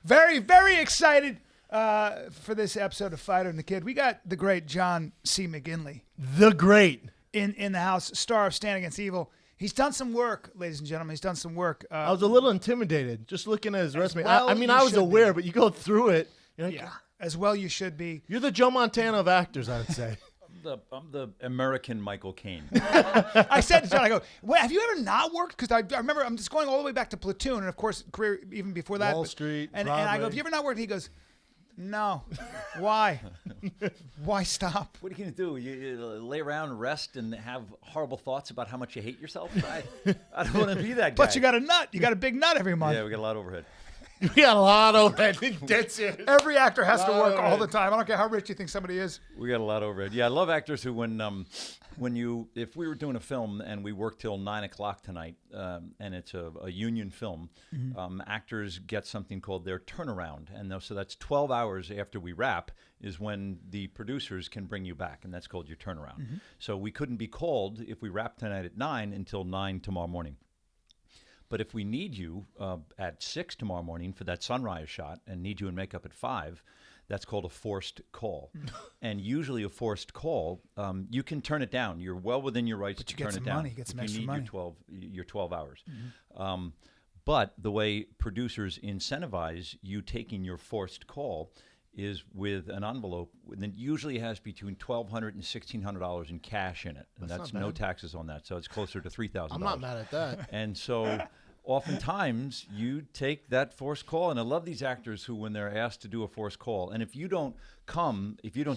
Very, very excited for this episode of Fighter and the Kid. We got the great John C. McGinley. The great. In the house, star of Stand Against Evil. He's done some work, ladies and gentlemen. He's done some work. I was a little intimidated just looking at his resume. well I mean, you I was should aware, be. but you go through it. You're like, Yeah, as well you should be. You're the Joe Montana of actors, I would say. I'm the American Michael Caine. I said to John, I go, well, have you ever not worked? Because I remember I'm just going all the way back to Platoon, and of course, career even before that. Wall Street, And I go, Broadway. have you ever not worked? He goes, no. Why? Why stop? What are you going to do? You lay around, rest, and have horrible thoughts about how much you hate yourself? I don't want to be that guy. But you got a nut. You got a big nut every month. Yeah, we got a lot of overhead. We got a lot of overhead. Dead serious. Every actor has to work all Right. the time. I don't care how rich you think somebody is. We got a lot of overhead. Yeah, I love actors who, if we were doing a film and we work till 9 o'clock tonight, and it's a union film, actors get something called their turnaround, and so that's 12 hours after we wrap is when the producers can bring you back, and that's called your turnaround. So we couldn't be called if we wrap tonight at 9 until 9 tomorrow morning. But if we need you at 6 tomorrow morning for that sunrise shot and need you in makeup at 5, that's called a forced call. And usually a forced call, you can turn it down. You're well within your rights to turn it down. Money. You get some if extra you money. need your 12 hours. But the way producers incentivize you taking your forced call is with an envelope that usually has between $1,200 and $1,600 in cash in it, and that's no taxes on that. So it's closer to $3,000. I'm not mad at that. And so oftentimes you take that forced call, and I love these actors who, when they're asked to do a forced call, and if you don't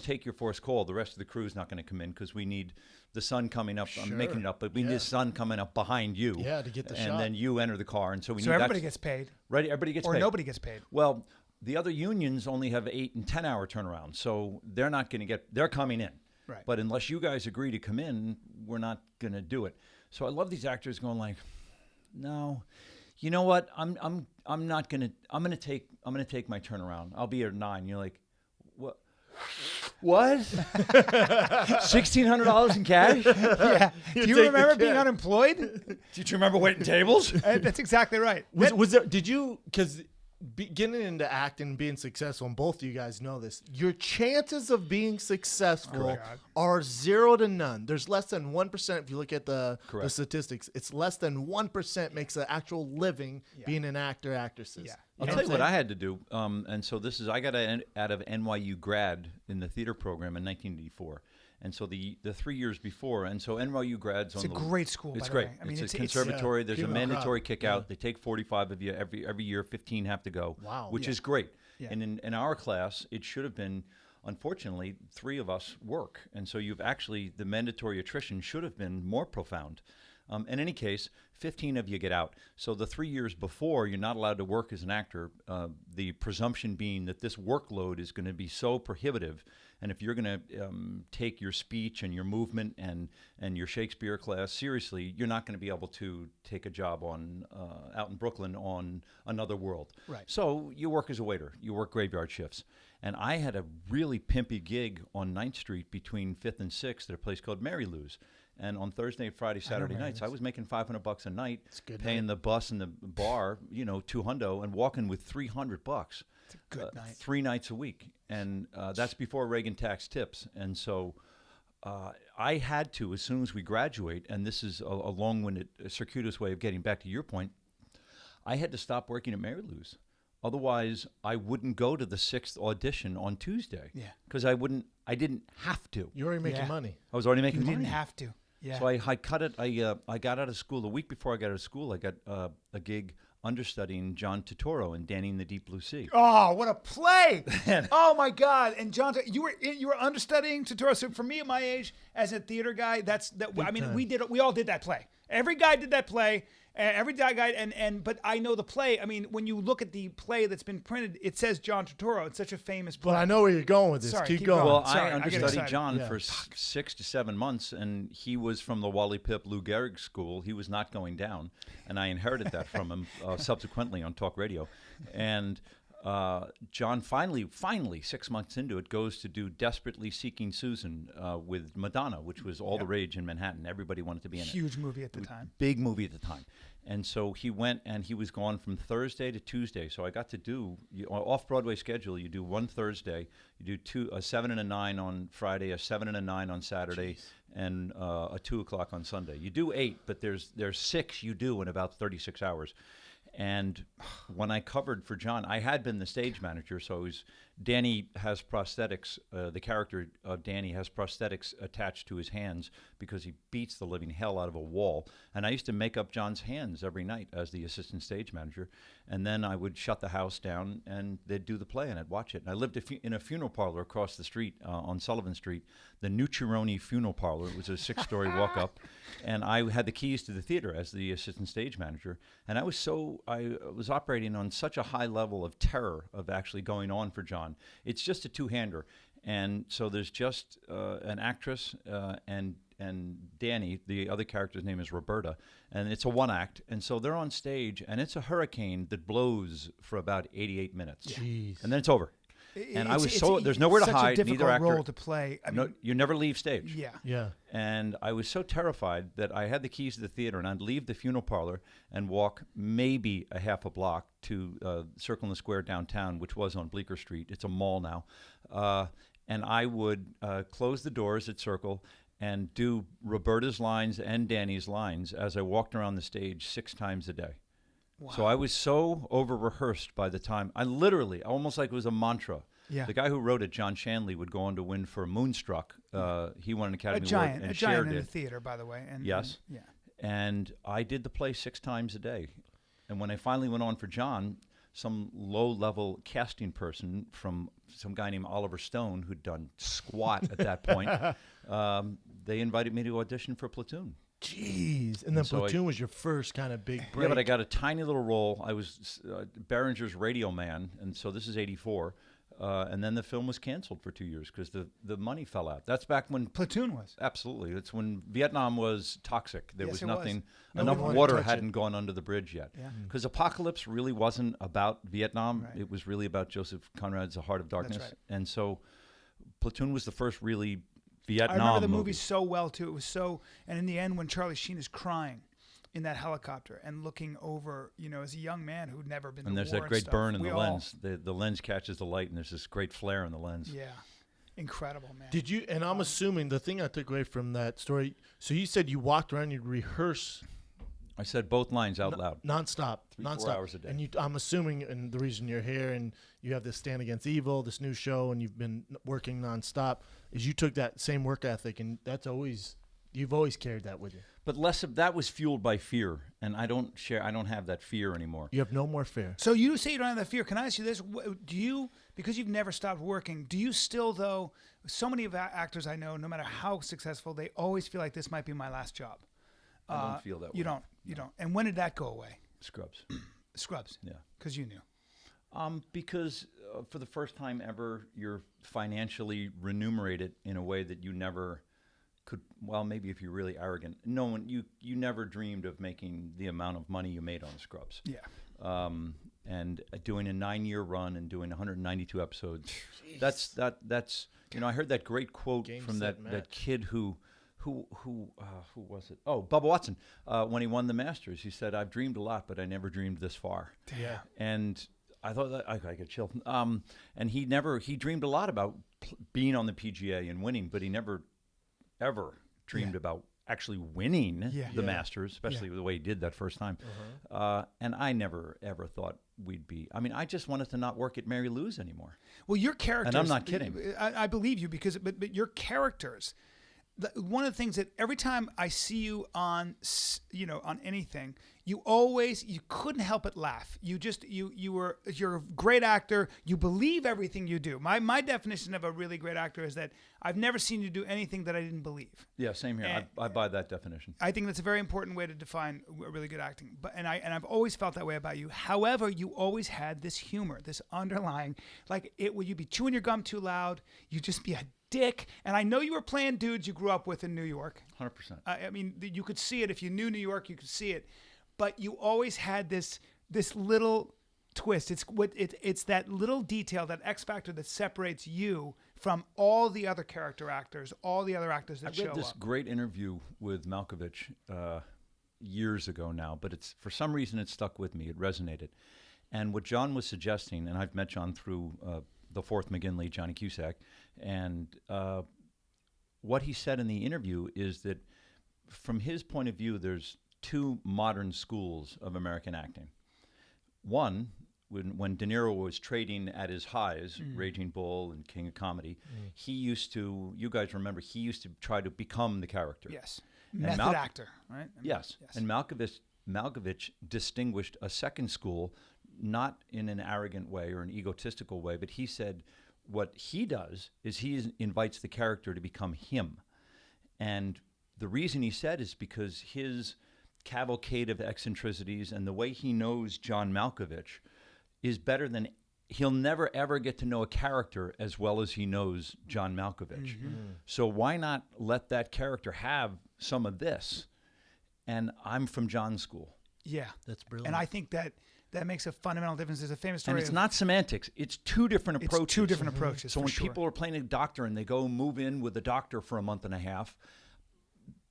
take your forced call, the rest of the crew is not going to come in because we need the sun coming up. I'm making it up, but we need the sun coming up behind you. Yeah, to get the shot. And then you enter the car, and so we need Everybody gets paid. Right, everybody gets Or paid. nobody gets paid. Well, the other unions only have 8 and 10 hour turnaround, so they're not going to get. They're coming in. Right. But unless you guys agree to come in, we're not going to do it. So I love these actors going like, no, you know what? I'm not going to. I'm going to take my turnaround. I'll be here at 9. You're like, what? What? $1,600 in cash? Yeah. Do you remember being unemployed? Did you remember waiting tables? That's exactly right. Was there? Did you? Because getting into acting and being successful, and both of you guys know this, your chances of being successful are 0 to none. There's less than 1% if you look at the statistics. It's less than 1% makes an actual living being an actor, actresses. Yeah. I'll tell you what I had to do. And so I got out of NYU grad in the theater program in 1984. And so the 3 years before, and so NYU grads It's a great school, It's by the great. way. I mean, it's a conservatory. There's a Keep it mandatory up. kick out. They take 45 of you every year. 15 have to go. Wow. Which is great. Yeah. And in our class, it should have been, unfortunately, 3 of us work. And so the mandatory attrition should have been more profound. In any case, 15 of you get out. So the 3 years before, you're not allowed to work as an actor, the presumption being that this workload is going to be so prohibitive. And if you're going to take your speech and your movement and your Shakespeare class seriously, you're not going to be able to take a job out in Brooklyn on Another World. Right. So you work as a waiter. You work graveyard shifts. And I had a really pimpy gig on 9th Street between 5th and 6th at a place called Mary Lou's. And on Thursday, Friday, Saturday nights, I was making $500 a night, paying the bus and the bar, $200, and walking with $300. It's a good night. 3 nights a week, and that's before Reagan tax tips. And so I had to, as soon as we graduate, and this is a long-winded, circuitous way of getting back to your point, I had to stop working at Mary Lou's. Otherwise, I wouldn't go to the 6th audition on Tuesday. Yeah. Because I didn't have to. You're already making money. I was already making You money. didn't have to. Yeah. So I cut it. I got out of school. The week before I got out of school, I got a gig understudying John Turturro in Danny in the Deep Blue Sea. Oh, what a play! Oh my God! And John, you were understudying Turturro. So for me at my age, as a theater guy, I mean, we all did that play. Every guy did that play. Every guy, but I know the play. I mean, when you look at the play that's been printed, it says John Turturro. It's such a famous play. But I know where you're going with this. Sorry, keep going. going. Well, Sorry, I I get understudied excited. John Yeah. for 6 to 7 months, and he was from the Wally Pipp Lou Gehrig school. He was not going down, and I inherited that from him subsequently on talk radio. And John finally, 6 months into it, goes to do Desperately Seeking Susan with Madonna, which was all the rage in Manhattan. Everybody wanted to be in it. Huge movie at the time. Big movie at the time. And so he went, and he was gone from Thursday to Tuesday. So I got to do, off-Broadway schedule, you do one Thursday, you do a 7 and a 9 on Friday, a 7 and a 9 on Saturday, and a 2 o'clock on Sunday. You do 8, but there's 6 you do in about 36 hours. And when I covered for John, I had been the stage manager, so Danny has prosthetics. The character of Danny has prosthetics attached to his hands because he beats the living hell out of a wall. And I used to make up John's hands every night as the assistant stage manager. And then I would shut the house down, and they'd do the play, and I'd watch it. And I lived in a funeral parlor across the street on Sullivan Street, the Nucciaroni Funeral Parlor. It was a 6-story walk-up. And I had the keys to the theater as the assistant stage manager. And I was operating on such a high level of terror of actually going on for John. It's just a two-hander. And so there's just an actress and Danny, the other character's name is Roberta, and it's a one-act. And so they're on stage, and it's a hurricane that blows for about 88 minutes. Jeez. And then it's over. And there's nowhere to hide. Such a difficult neither actor role to play. I mean, you never leave stage. Yeah. And I was so terrified that I had the keys to the theater, and I'd leave the funeral parlor and walk maybe a half a block to Circle in the Square downtown, which was on Bleecker Street. It's a mall now. And I would close the doors at Circle and do Roberta's lines and Danny's lines as I walked around the stage 6 times a day. Wow. So I was so over-rehearsed by the time. I literally, almost like it was a mantra. Yeah. The guy who wrote it, John Shanley, would go on to win for Moonstruck. He won an Academy Award. And a Cher giant in did. the theater, by the way. Yes. And I did the play 6 times a day. And when I finally went on for John, some low-level casting person from some guy named Oliver Stone, who'd done squat at that point, they invited me to audition for Platoon. Jeez. And then so Platoon was your first kind of big break. Yeah, but I got a tiny little role. I was Behringer's radio man, and so this is 84. And then the film was canceled for 2 years because the money fell out. That's back when Platoon was. Absolutely. That's when Vietnam was toxic. There was nothing, was. enough water hadn't gone under the bridge yet. Because Yeah. Apocalypse really wasn't about Vietnam. Right. It was really about Joseph Conrad's The Heart of Darkness. That's right. And so Platoon was the first really Vietnam I remember the movie so well, too. It was so, and in the end, when Charlie Sheen is crying in that helicopter and looking over, as a young man who'd never been to war. And there's that great burn in the lens. The lens catches the light, and there's this great flare in the lens. Yeah. Incredible, man. Did you, and I'm assuming the thing I took away from that story, so you said you walked around, you'd rehearse. I said both lines out loud. Nonstop. 3-4 hours a day. And I'm assuming, and the reason you're here and you have this Stand Against Evil, this new show, and you've been working nonstop, is you took that same work ethic, and you've always carried that with you. But less of that was fueled by fear, and I don't have that fear anymore. You have no more fear. So you say you don't have that fear. Can I ask you this? Do you, because you've never stopped working, do you still, though, so many of actors I know, no matter how successful, they always feel like this might be my last job. I don't feel that way. You don't. And when did that go away? Scrubs. Scrubs. Yeah. Because you knew. Because for the first time ever, you're financially remunerated in a way that you never could. Well, maybe if you're really arrogant, no one you never dreamed of making the amount of money you made on Scrubs. Yeah. And doing a 9-year run and doing 192 episodes. That's I heard that great quote from that kid who was it? Oh, Bubba Watson. When he won the Masters, he said, "I've dreamed a lot, but I never dreamed this far." Yeah. And I thought that I get chilled. And he dreamed a lot about being on the PGA and winning, but he never ever dreamed about actually winning the Masters, especially the way he did that first time. And I never ever thought we'd be. I mean, I just wanted to not work at Mary Lou's anymore. Well, your characters. And I'm not kidding. I believe you but your characters. One of the things that every time I see you on, on anything, you couldn't help but laugh. You're a great actor. You believe everything you do. My definition of a really great actor is that I've never seen you do anything that I didn't believe. Yeah, same here. I buy that definition. I think that's a very important way to define really good acting. I've always felt that way about you. However, you always had this humor, this underlying, would you be chewing your gum too loud? You'd just be a dick. And I know you were playing dudes you grew up with in New York. 100%. I mean, you could see it. If you knew New York, you could see it. But you always had this little twist. It's that little detail, that X factor that separates you from all the other character actors, all the other actors that show up. I read this great interview with Malkovich years ago now, but it's for some reason it stuck with me. It resonated. And what John was suggesting, and I've met John through the fourth McGinley, Johnny Cusack, and what he said in the interview is that from his point of view, there's two modern schools of American acting. One, when De Niro was trading at his highs, Raging Bull and King of Comedy, he used to, you guys remember, he used to try to become the character. Yes. Method actor, right? Yes. And Malkovich distinguished a second school, not in an arrogant way or an egotistical way, but he said what he does is he invites the character to become him. And the reason he said is because his cavalcade of eccentricities and the way he knows John Malkovich is better than, he'll never ever get to know a character as well as he knows John Malkovich. So why not let that character have some of this? And I'm from John's school. Yeah. That's brilliant. And I think that makes a fundamental difference. There's a famous story. And it's not semantics. It's two different approaches. It's two different approaches. So when people are playing a doctor and they go move in with the doctor for a month and a half,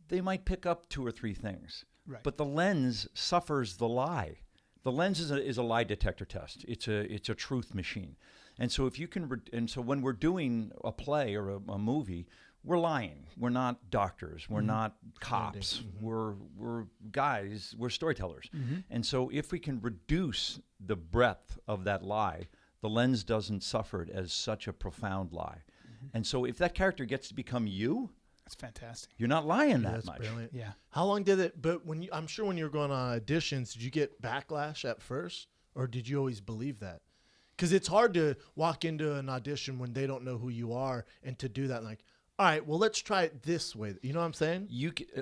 they might pick up 2 or 3 things. Right. But the lens suffers the lie. The lens is a lie detector test. It's a truth machine. And so if you can, and so when we're doing a play or a movie, we're lying. We're not doctors. We're not cops. We're guys. We're storytellers. And so if we can reduce the breadth of that lie, the lens doesn't suffer it as such a profound lie. And so if that character gets to become you, that's fantastic. you're not lying that That's much. brilliant. Yeah. How long did it? But I'm sure when you were going on auditions, did you get backlash at first, or did you always believe that? Because it's hard to walk into an audition when they don't know who you are, and to do that, like, all right, well, let's try it this way. You know what I'm saying?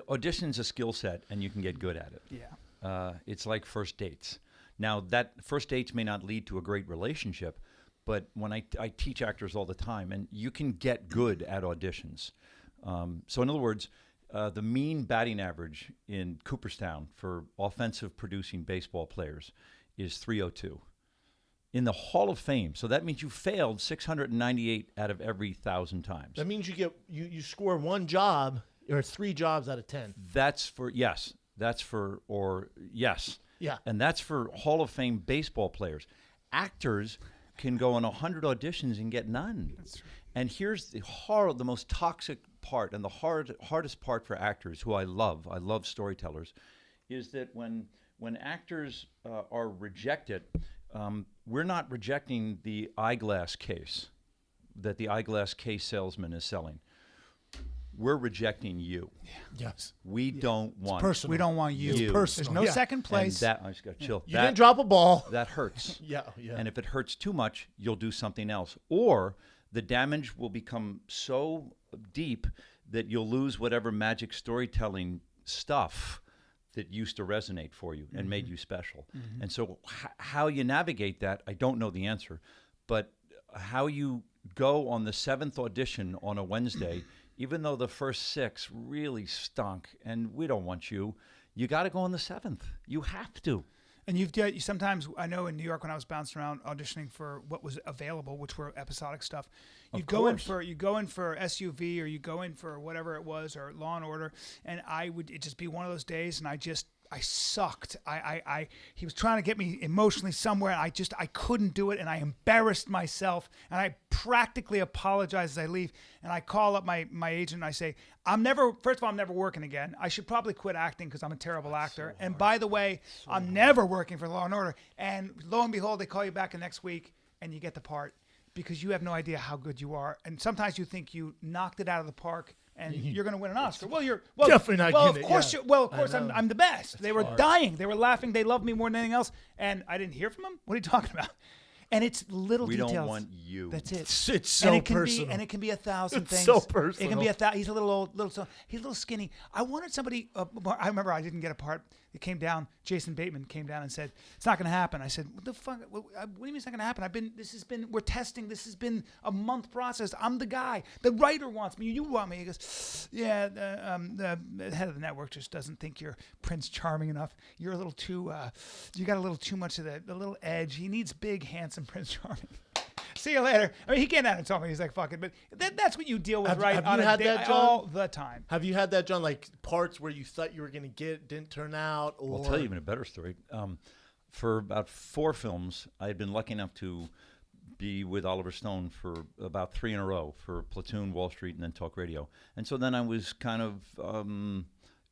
Audition's a skill set, and you can get good at it. Yeah. It's like first dates. Now, that first dates may not lead to a great relationship, but when I teach actors all the time, and you can get good at auditions. So in other words, the mean batting average in Cooperstown for offensive producing baseball players is 302. In the Hall of Fame, so that means you failed 698 out of every 1,000 times. That means you score 1 job or 3 jobs out of 10. That's for yes. That's for yes. Yeah. And that's for Hall of Fame baseball players. Actors can go on 100 auditions and get none. That's right. And here's the most toxic part and the hardest part for actors, who I love storytellers, is that when actors are rejected, we're not rejecting the eyeglass case that the eyeglass case salesman is selling. We're rejecting you. Yes. We don't want. Personal. We don't want you. It's personal. There's no second place. And I just got to chill. You didn't drop a ball. That hurts. Yeah. And if it hurts too much, you'll do something else. Or the damage will become so deep that you'll lose whatever magic storytelling stuff that used to resonate for you and made you special. And so how you navigate that, I don't know the answer, but how you go on the 7th audition on a Wednesday, even though the first 6 really stunk and we don't want you, you got to go on the 7th. You have to. And sometimes, I know in New York when I was bouncing around auditioning for what was available, which were episodic stuff, you go in for SUV, or you go in for whatever it was, or Law and Order, and it'd just be one of those days, and I sucked. He was trying to get me emotionally somewhere, and I couldn't do it, and I embarrassed myself, and I practically apologize as I leave, and I call up my agent, and I say, first of all, I'm never working again. I should probably quit acting because I'm a terrible actor. And by the way, I'm never working for Law and Order. And lo and behold, they call you back the next week, and you get the part because you have no idea how good you are. And sometimes you think you knocked it out of the park, and you're going to win an Oscar. Definitely not getting it. Of course, I'm the best. They were dying. They were laughing. They loved me more than anything else. And I didn't hear from them. What are you talking about? And it's little details. We don't want you. That's it. It's so personal. And it can be 1,000 things. So personal. It can be he's a little old, he's a little skinny. I wanted somebody. I remember I didn't get a part. It came down. Jason Bateman came down and said, "It's not going to happen." I said, "What the fuck? What do you mean it's not going to happen? We're testing. This has been a month process. I'm the guy. The writer wants me. You want me." He goes, "Yeah, the head of the network just doesn't think you're Prince Charming enough. You're a little too, you got a little too much of the little edge. He needs big, handsome Prince Charming." See you later. I mean, he came out and told me, he's like, "Fuck it," but that's what you deal with, Have right? you had that, John? All the time. Have you had that, John? Like parts where you thought you were going to get didn't turn out? Or I'll tell you even a better story. For about 4 films, I had been lucky enough to be with Oliver Stone for about 3 in a row for Platoon, Wall Street, and then Talk Radio. And so then I was kind of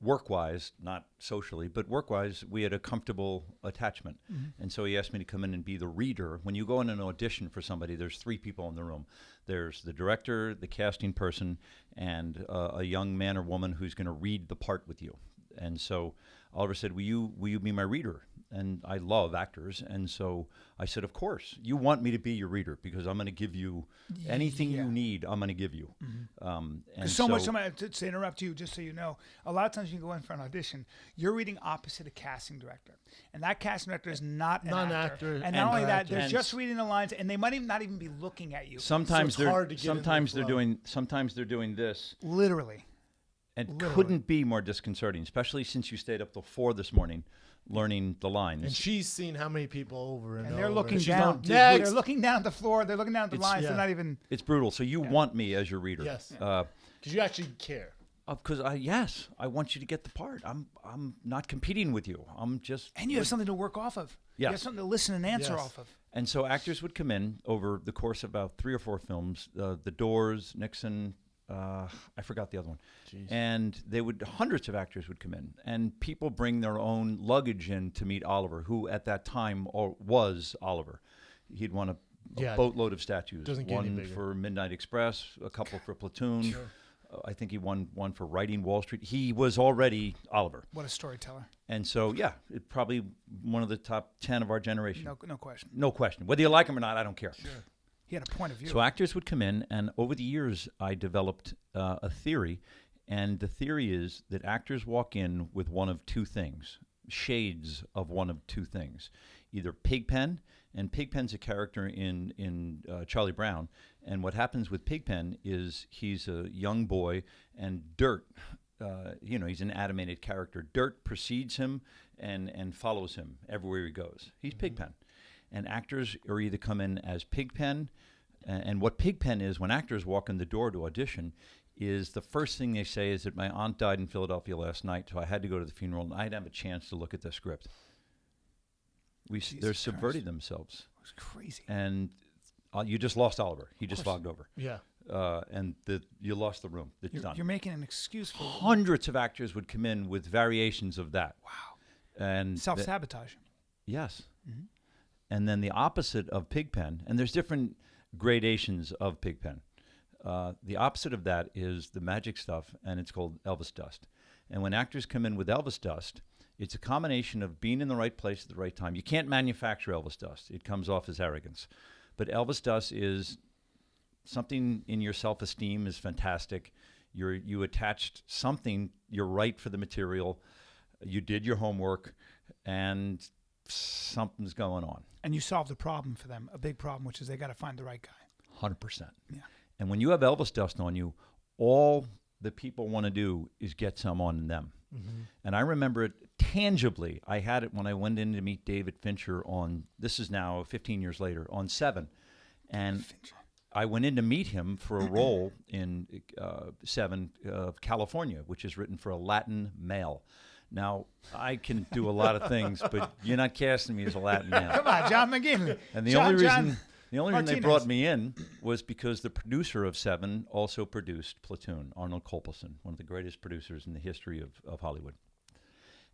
work-wise, not socially, but work-wise, we had a comfortable attachment. And so he asked me to come in and be the reader. When you go in an audition for somebody, there's 3 people in the room. There's the director, the casting person, and a young man or woman who's going to read the part with you. And so Oliver said, will you be my reader? And I love actors. And so I said, of course. You want me to be your reader because I'm going to give you anything you need, I'm going to give you. And so much, to interrupt you, just so you know, a lot of times you go in for an audition, you're reading opposite a casting director. And that casting director is not an actor. And not only that, they're just reading the lines, and they might not even be looking at you. Sometimes so they're doing this. Literally. And couldn't be more disconcerting, especially since you stayed up till 4 this morning learning the lines. And she's seen how many people over and over. They're looking down. They're looking down at the floor. They're looking down at the lines. Yeah. They're not even. It's brutal. So you want me as your reader. Yes. Because you actually care. Because I want you to get the part. I'm not competing with you. I'm just. And you have something to work off of. Yes. You have something to listen and answer off of. And so actors would come in over the course of about 3 or 4 films. The Doors, Nixon. I forgot the other one. Jeez. And hundreds of actors would come in, and people bring their own luggage in to meet Oliver, who at that time was Oliver. He'd won a boatload of statues. One for Midnight Express, a couple for Platoon. Sure. I think he won one for writing Wall Street. He was already Oliver. What a storyteller. And so, it probably one of the top 10 of our generation. No question. No question. Whether you like him or not, I don't care. Sure. He had a point of view. So actors would come in, and over the years, I developed a theory, and the theory is that actors walk in with one of 2 things, shades of one of 2 things, either Pigpen, and Pigpen's a character in Charlie Brown, and what happens with Pigpen is he's a young boy, and Dirt, he's an animated character. Dirt precedes him and follows him everywhere he goes. He's Pigpen. And actors are either come in as Pigpen, and what Pigpen is, when actors walk in the door to audition, is the first thing they say is that my aunt died in Philadelphia last night, so I had to go to the funeral, and I didn't have a chance to look at the script. They're subverting themselves. It's crazy. And you just lost Oliver. He just fogged over. Yeah. And you lost the room. It's done. You're making an excuse for Hundreds of actors would come in with variations of that. Wow. And self-sabotage. Yes. Mm-hmm. And then the opposite of Pigpen, and there's different gradations of Pigpen. The opposite of that is the magic stuff, and it's called Elvis dust. And when actors come in with Elvis dust, it's a combination of being in the right place at the right time. You can't manufacture Elvis dust. It comes off as arrogance. But Elvis dust is something in your self-esteem is fantastic. You attached something, you're right for the material, you did your homework, and something's going on. And you solved a problem for them, a big problem, which is they got to find the right guy. 100%. Yeah. And when you have Elvis dust on you, all the people want to do is get some on them. Mm-hmm. And I remember it tangibly. I had it when I went in to meet David Fincher this is now 15 years later, on 7. And I went in to meet him for a role in 7, California, which is written for a Latin male. Now, I can do a lot of things, but you're not casting me as a Latin man. Come on, John McGinley. And the only reason they brought me in was because the producer of 7 also produced Platoon, Arnold Kopelson, one of the greatest producers in the history of Hollywood.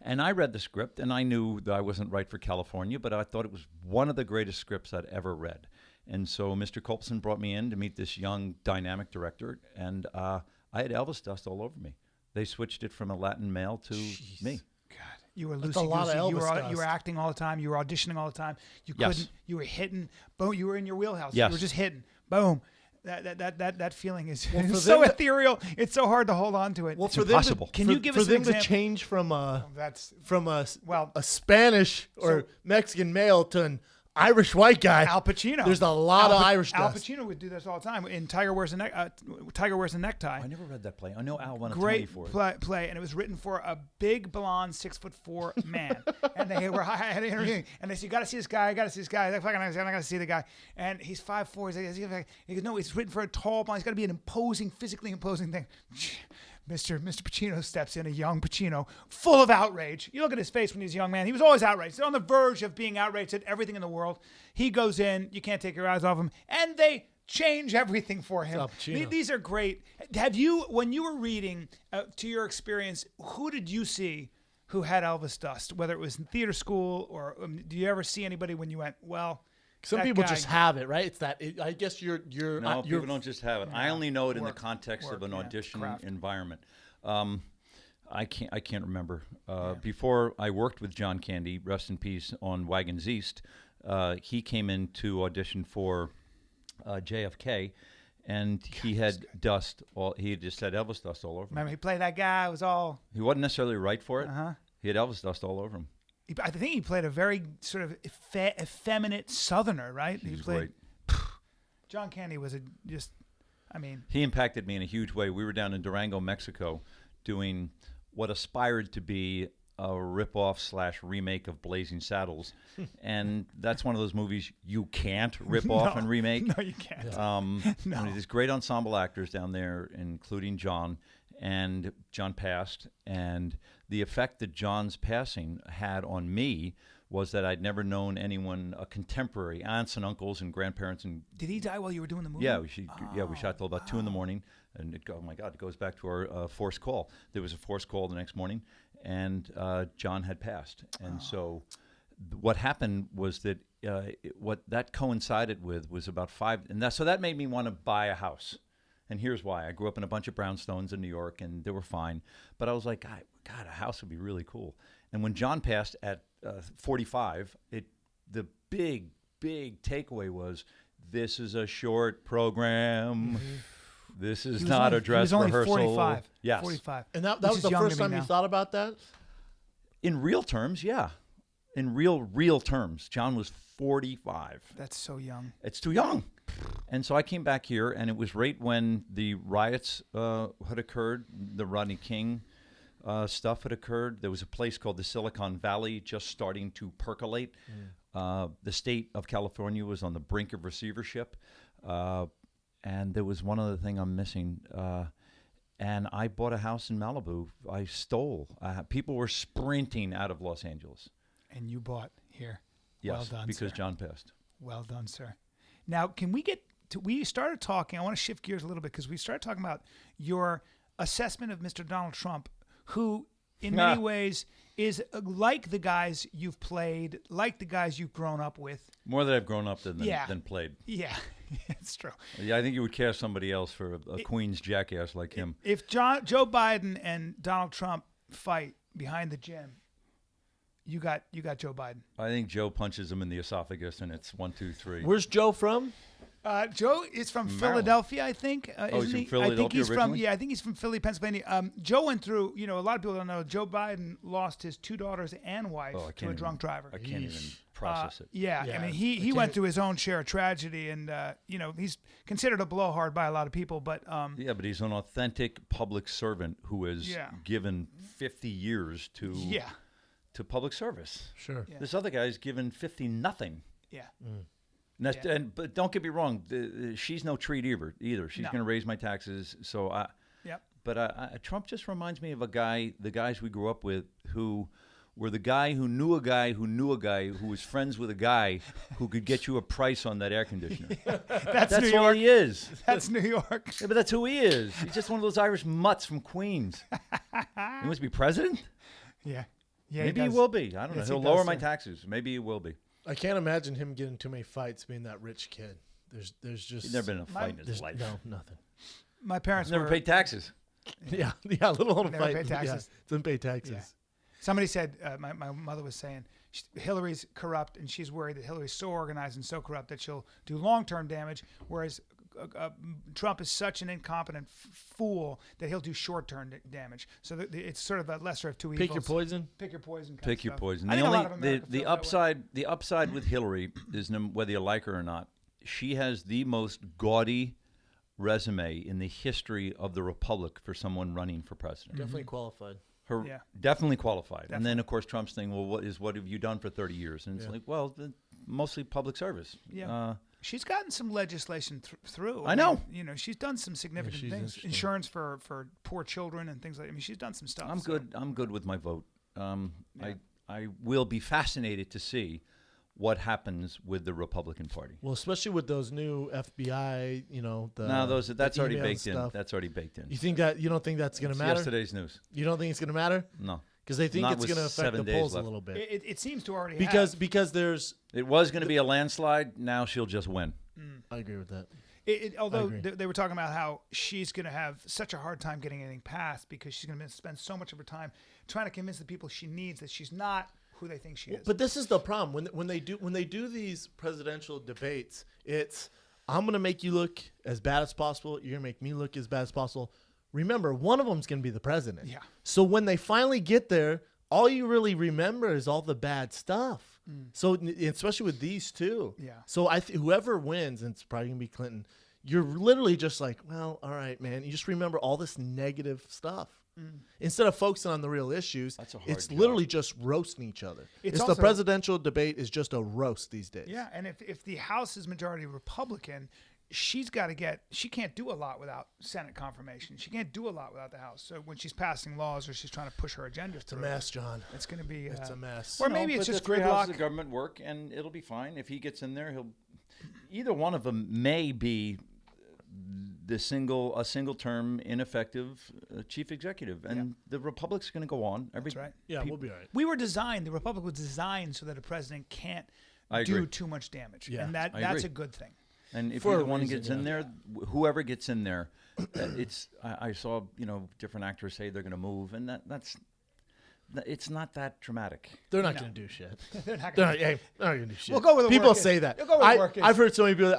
And I read the script, and I knew that I wasn't right for California, but I thought it was one of the greatest scripts I'd ever read. And so Mr. Kopelson brought me in to meet this young, dynamic director, and I had Elvis dust all over me. They switched it from a Latin male to me. God, you were loosey-goosey. You were acting all the time. You were auditioning all the time. You couldn't. You were hitting. Boom. You were in your wheelhouse. Yes. You were just hitting. Boom. That feeling is for so them- ethereal. It's so hard to hold on to it. Well, It's for impossible. Can them you to, give for us an them to example? change from Well, a Spanish or So- Mexican male to an Irish white guy? Al Pacino. There's a lot of Irish Al dust. Pacino would do this all the time. In Tiger Wears a Necktie. I never read that play. I know Al won a Tony Great for it. play, and it was written for a big, blonde, 6'4" man. And they were had an interview, and they said, "You got to see this guy. I got to see this guy." I'm not going to see the guy. And he's 5'4". He goes, "No, it's written for a tall, blonde. He's got to be an imposing, physically imposing thing." Mr. Pacino steps in, a young Pacino, full of outrage. You look at his face when he was a young man. He was always outraged. He's on the verge of being outraged at everything in the world. He goes in. You can't take your eyes off him. And they change everything for him. Al Pacino. These are great. Have you, when you were reading, to your experience, who did you see who had Elvis dust? Whether it was in theater school or do you ever see anybody when you went, well, Some that people guy- just have it, right? It's that. I guess you're. No, you're people don't just have it. I only know it in the Work, context of an yeah, audition craft. environment. I can't remember. Before I worked with John Candy, rest in peace, on Wagons East, he came in to audition for JFK, and he had dust. He just had Elvis dust all over him. Remember, he played that guy. It was all. He wasn't necessarily right for it. Uh-huh. He had Elvis dust all over him. I think he played a very sort of effeminate Southerner, right? He was played. great. John Candy was He impacted me in a huge way. We were down in Durango, Mexico, doing what aspired to be a ripoff / remake of Blazing Saddles, and that's one of those movies you can't rip off and remake. No, you can't. No. I mean, there's great ensemble actors down there, including John, and John passed, and the effect that John's passing had on me was that I'd never known anyone, a contemporary, aunts and uncles and grandparents. And Did he die while you were doing the movie? yeah, we shot till about 2 a.m, and oh my God, it goes back to our forced call. There was a forced call the next morning, and John had passed, and so what happened was that what that coincided with was about 5, and that made me want to buy a house. And here's why. I grew up in a bunch of brownstones in New York, and they were fine. But I was like, God, a house would be really cool. And when John passed at 45, the big takeaway was, this is a short program. This is not a dress rehearsal. He was only rehearsal. 45. Yes. 45. And that Which was is the younger first than time me you now. thought about that? In real terms, yeah. In real terms. John was 45. That's so young. It's too young. And so I came back here, and it was right when the riots had occurred, the Rodney King stuff had occurred. There was a place called the Silicon Valley just starting to percolate. The state of California was on the brink of receivership. And there was one other thing I'm missing. And I bought a house in Malibu. I stole. People were sprinting out of Los Angeles. And you bought here. Yes, Well done, because sir. John passed. Well done, sir. Now, can we get to, we started talking, I want to shift gears a little bit because we started talking about your assessment of Mr. Donald Trump, who in many ways is like the guys you've played, like the guys you've grown up with. More that I've grown up than played. Yeah, it's true. Yeah, I think you would cast somebody else for a Queen's jackass like him. If Joe Biden and Donald Trump fight behind the gym, you got Joe Biden. I think Joe punches him in the esophagus, and it's 1, 2, 3. Where's Joe from? Joe is from Maryland. Philadelphia, I think. He's isn't from he? I Philadelphia think he's originally? I think he's from Philly, Pennsylvania. Joe went through, a lot of people don't know, Joe Biden lost his 2 daughters and wife to a drunk driver. I can't even process it. Yeah, Yeah, I mean, he went through his own share of tragedy, and he's considered a blowhard by a lot of people. But Yeah, but he's an authentic public servant who has given 50 years to public service. Sure. Yeah. This other guy's given 50 nothing. yeah, But don't get me wrong, she's no treat either. She's No. going to raise my taxes. So yep. But Trump just reminds me of the guys we grew up with who were the guy who knew a guy who knew a guy who was friends with a guy who could get you a price on that air conditioner. That's New all York. he is. That's New York. Yeah, but that's who he is. He's just one of those Irish mutts from Queens. He wants to be president? Yeah, yeah. Maybe he does. will be. I don't know. Yes, he He'll does, lower my sir. taxes. Maybe he will be. I can't imagine him getting too many fights being that rich kid. There's just He's never been in a fight in his there's life. no nothing. My parents He's never were, paid taxes. Yeah, let alone a Never fight. paid taxes. Yeah, doesn't pay taxes. Yeah. Somebody said, my mother was saying, Hillary's corrupt, and she's worried that Hillary's so organized and so corrupt that she'll do long-term damage, whereas Trump is such an incompetent fool that he'll do short-term damage. So it's sort of a lesser of two evils. Pick your poison. Pick your poison. Pick your poison. I think a lot of America The feel that way. upside with Hillary is whether you like her or not. She has the most gaudy resume in the history of the republic for someone running for president. Definitely qualified. Definitely qualified. And then of course Trump's thing, well, what have you done for 30 years? And it's like, well, mostly public service. Yeah. She's gotten some legislation through. I know. You know, she's done some significant things. Insurance for poor children and things like. I mean, she's done some stuff. I'm good with my vote. I will be fascinated to see what happens with the Republican Party. Well, especially with those new FBI, that's already baked in. stuff. That's already baked in. You don't think that's going to matter? Yesterday's news. You don't think it's going to matter? No. Because they think Not it's with going to affect 7 the days polls left. a little bit. It seems to already because there's. It was going to be a landslide. Now she'll just win. I agree with that. Although they were talking about how she's going to have such a hard time getting anything passed because she's going to spend so much of her time trying to convince the people she needs that she's not who they think she is. But this is the problem when they do these presidential debates. It's I'm going to make you look as bad as possible. You're going to make me look as bad as possible. Remember, one of them's going to be the president. Yeah. So when they finally get there, all you really remember is all the bad stuff. So especially with these two. Yeah. So whoever wins, and it's probably going to be Clinton, you're literally just like, well, all right, man. You just remember all this negative stuff. Instead of focusing on the real issues, it's literally just roasting each other. It's the presidential debate is just a roast these days. Yeah, and if the House is majority Republican, she can't do a lot without Senate confirmation. She can't do a lot without the House. So when she's passing laws or she's trying to push her agenda It's a mess, John. It's going to be it's a mess. Or maybe it's just gridlock. The government work, and it'll be fine. If he gets in there, either one of them may be a single term ineffective chief executive, and the Republic's going to go on. That's right. Yeah, we'll be all right. The Republic was designed so that a president can't do too much damage, and that's a good thing. And if either one gets in there, whoever gets in there, I saw different actors say they're going to move, and that's it's not that dramatic. They're not going to do shit. They're not going to do shit. We'll go with the people work say that. You'll go with work I've heard so many people.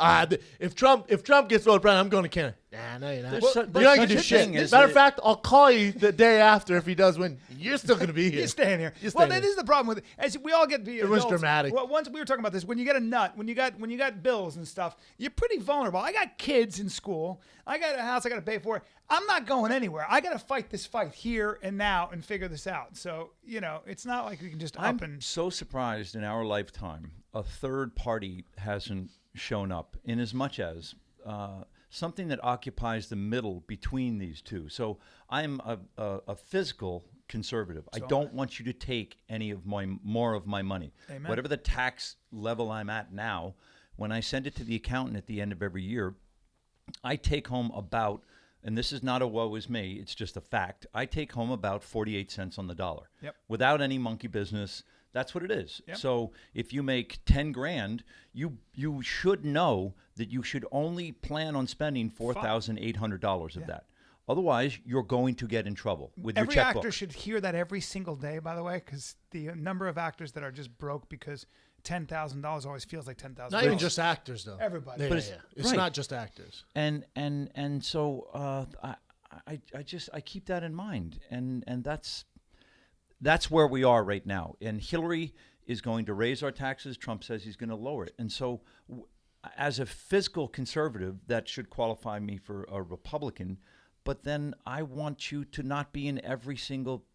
If Trump gets voted president, I'm going to Canada. Nah, no, you're not. You're not going to do shit. Matter of fact, I'll call you the day after if he does win. You're still going to be here. You're staying here. That is the problem with it. As we all get to be adults. It was dramatic. Well, once we were talking about this, when you get a nut, when you got bills and stuff, you're pretty vulnerable. I got kids in school. I got a house I got to pay for. I'm not going anywhere. I got to fight this fight here and now and figure this out. So, it's not like we can just I'm so surprised in our lifetime a third party hasn't shown up in as much as something that occupies the middle between these two. So I'm a physical conservative. I don't want you to take any of more of my money. Amen. Whatever the tax level I'm at now, when I send it to the accountant at the end of every year, I take home about, and this is not a woe is me, it's just a fact, I take home about 48 cents on the dollar. Yep. Without any monkey business. That's what it is. Yep. So if you make 10 grand, you should know that you should only plan on spending $4,800 of that. Otherwise, you're going to get in trouble with your checkbook. Every actor should hear that every single day, by the way, because the number of actors that are just broke because $10,000 always feels like $10,000. Not even just actors, though. Everybody. But it's not just actors. And so I keep that in mind, and that's where we are right now. And Hillary is going to raise our taxes. Trump says he's going to lower it. And so as a fiscal conservative, that should qualify me for a Republican. But then I want you to not be in every single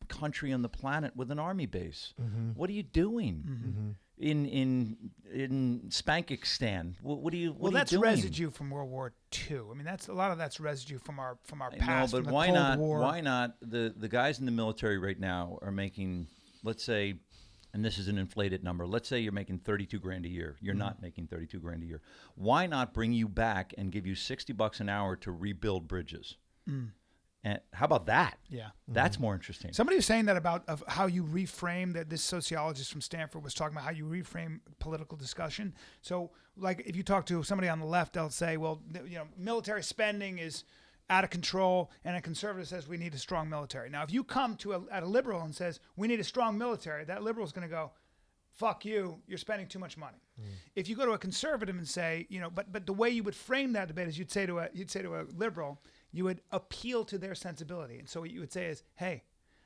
country on the planet with an army base. Mm-hmm. What are you doing? Mm-hmm. In Spankistan? What are you? What are that's you doing? Residue from World War II. I mean, that's a lot of that's residue from our past. No, but from the why Cold not? War. Why not? The guys in the military right now are making, let's say, and this is an inflated number. Let's say you're making 32 grand a year. You're not making 32 grand a year. Why not bring you back and give you $60 an hour to rebuild bridges? And how about that? Yeah. That's more interesting. Somebody was saying that of how you reframe that. This sociologist from Stanford was talking about how you reframe political discussion. So like if you talk to somebody on the left, they'll say, well, military spending is out of control, and a conservative says we need a strong military. Now, if you come to a liberal and says we need a strong military, that liberal is going to go, fuck you, you're spending too much money. If you go to a conservative and say, but the way you would frame that debate is you'd say to a liberal, you would appeal to their sensibility. And so what you would say is, hey,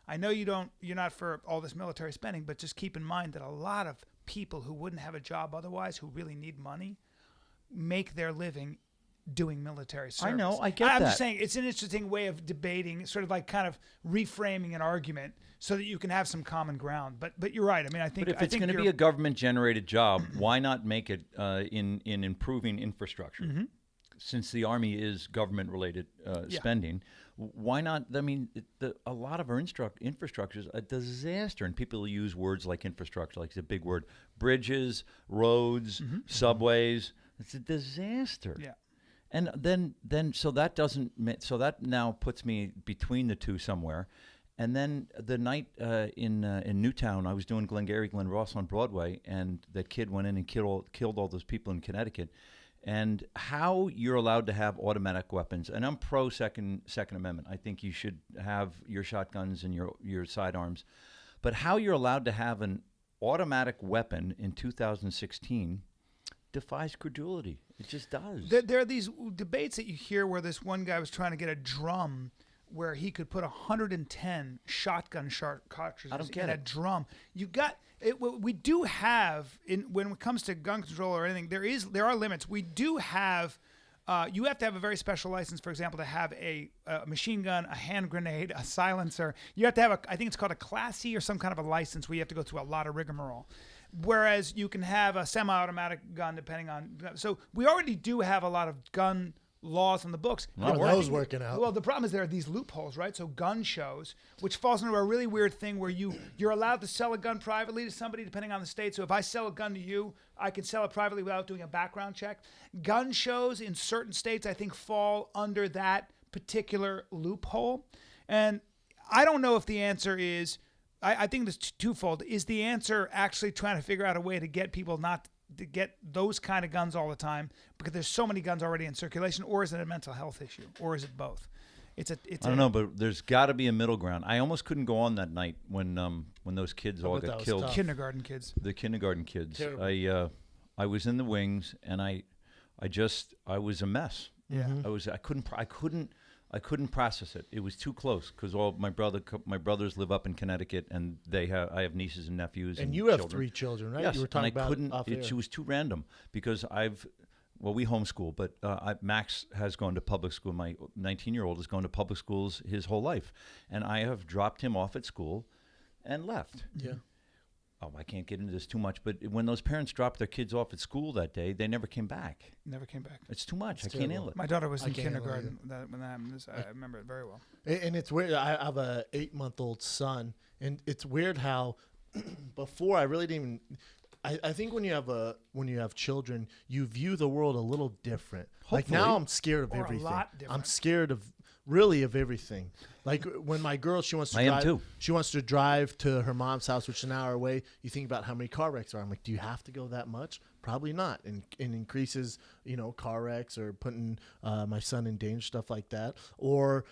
I know you're not for all this military spending, but just keep in mind that a lot of people who wouldn't have a job otherwise, who really need money, make their living doing military service. I know, I get that. I'm just saying it's an interesting way of debating, sort of like kind of reframing an argument so that you can have some common ground. But you're right. I mean, I think. But if it's going to be a government-generated job, why not make it in improving infrastructure? Mm-hmm. Since the Army is government-related spending, why not? I mean, a lot of our infrastructure is a disaster, and people use words like infrastructure, like it's a big word. Bridges, roads, subways. It's a disaster. Yeah. And then so that now puts me between the two somewhere. And then the night in Newtown, I was doing Glengarry Glen Ross on Broadway, and that kid went in and killed all those people in Connecticut. And how you're allowed to have automatic weapons, and I'm pro Second Amendment. I think you should have your shotguns and your sidearms, but how you're allowed to have an automatic weapon in 2016 defies credulity. It just does. There are these debates that you hear where this one guy was trying to get a drum where he could put 110 shotgun cartridges in a drum. You got it. We do have when it comes to gun control or anything. There are limits. We do have. You have to have a very special license, for example, to have a machine gun, a hand grenade, a silencer. You have to have I think it's called a Class C or some kind of a license where you have to go through a lot of rigmarole. Whereas you can have a semi-automatic gun depending on. So we already do have a lot of gun laws on the books. How are those working out? Well, the problem is there are these loopholes, right? So gun shows, which falls into a really weird thing where you're allowed to sell a gun privately to somebody depending on the state. So if I sell a gun to you, I can sell it privately without doing a background check. Gun shows in certain states, I think, fall under that particular loophole. And I don't know if the answer is, I think it's twofold. Is the answer actually trying to figure out a way to get people not to get those kind of guns all the time because there's so many guns already in circulation, or is it a mental health issue, or is it both? I don't know, but there's got to be a middle ground. I almost couldn't go on that night when those kids all got killed. Tough. Kindergarten kids. The kindergarten kids. Terrible. I was in the wings, and I was a mess. Yeah. I couldn't process it. It was too close because all my brothers live up in Connecticut, and I have nieces and nephews. And you have 3 children, right? Yes, you were talking and I couldn't. It was too random because we homeschool, but Max has gone to public school. My 19-year-old has gone to public schools his whole life, and I have dropped him off at school and left. Yeah. Mm-hmm. I can't get into this too much, but when those parents dropped their kids off at school that day, they never came back. Never came back. It's too much. I It's can't handle it. My daughter was in kindergarten when that happened. I remember it very well. And it's weird. I have a 8-month-old son, and it's weird how before I really didn't even. I think when you have children, you view the world a little different. Hopefully. Like now, I'm scared of Or everything. a lot different. I'm scared of everything. Like when my girl, she wants to drive. am too. She wants to drive to her mom's house, which is an hour away. You think about how many car wrecks are. I'm like, do you have to go that much? Probably not. And increases, car wrecks or putting my son in danger, stuff like that. Or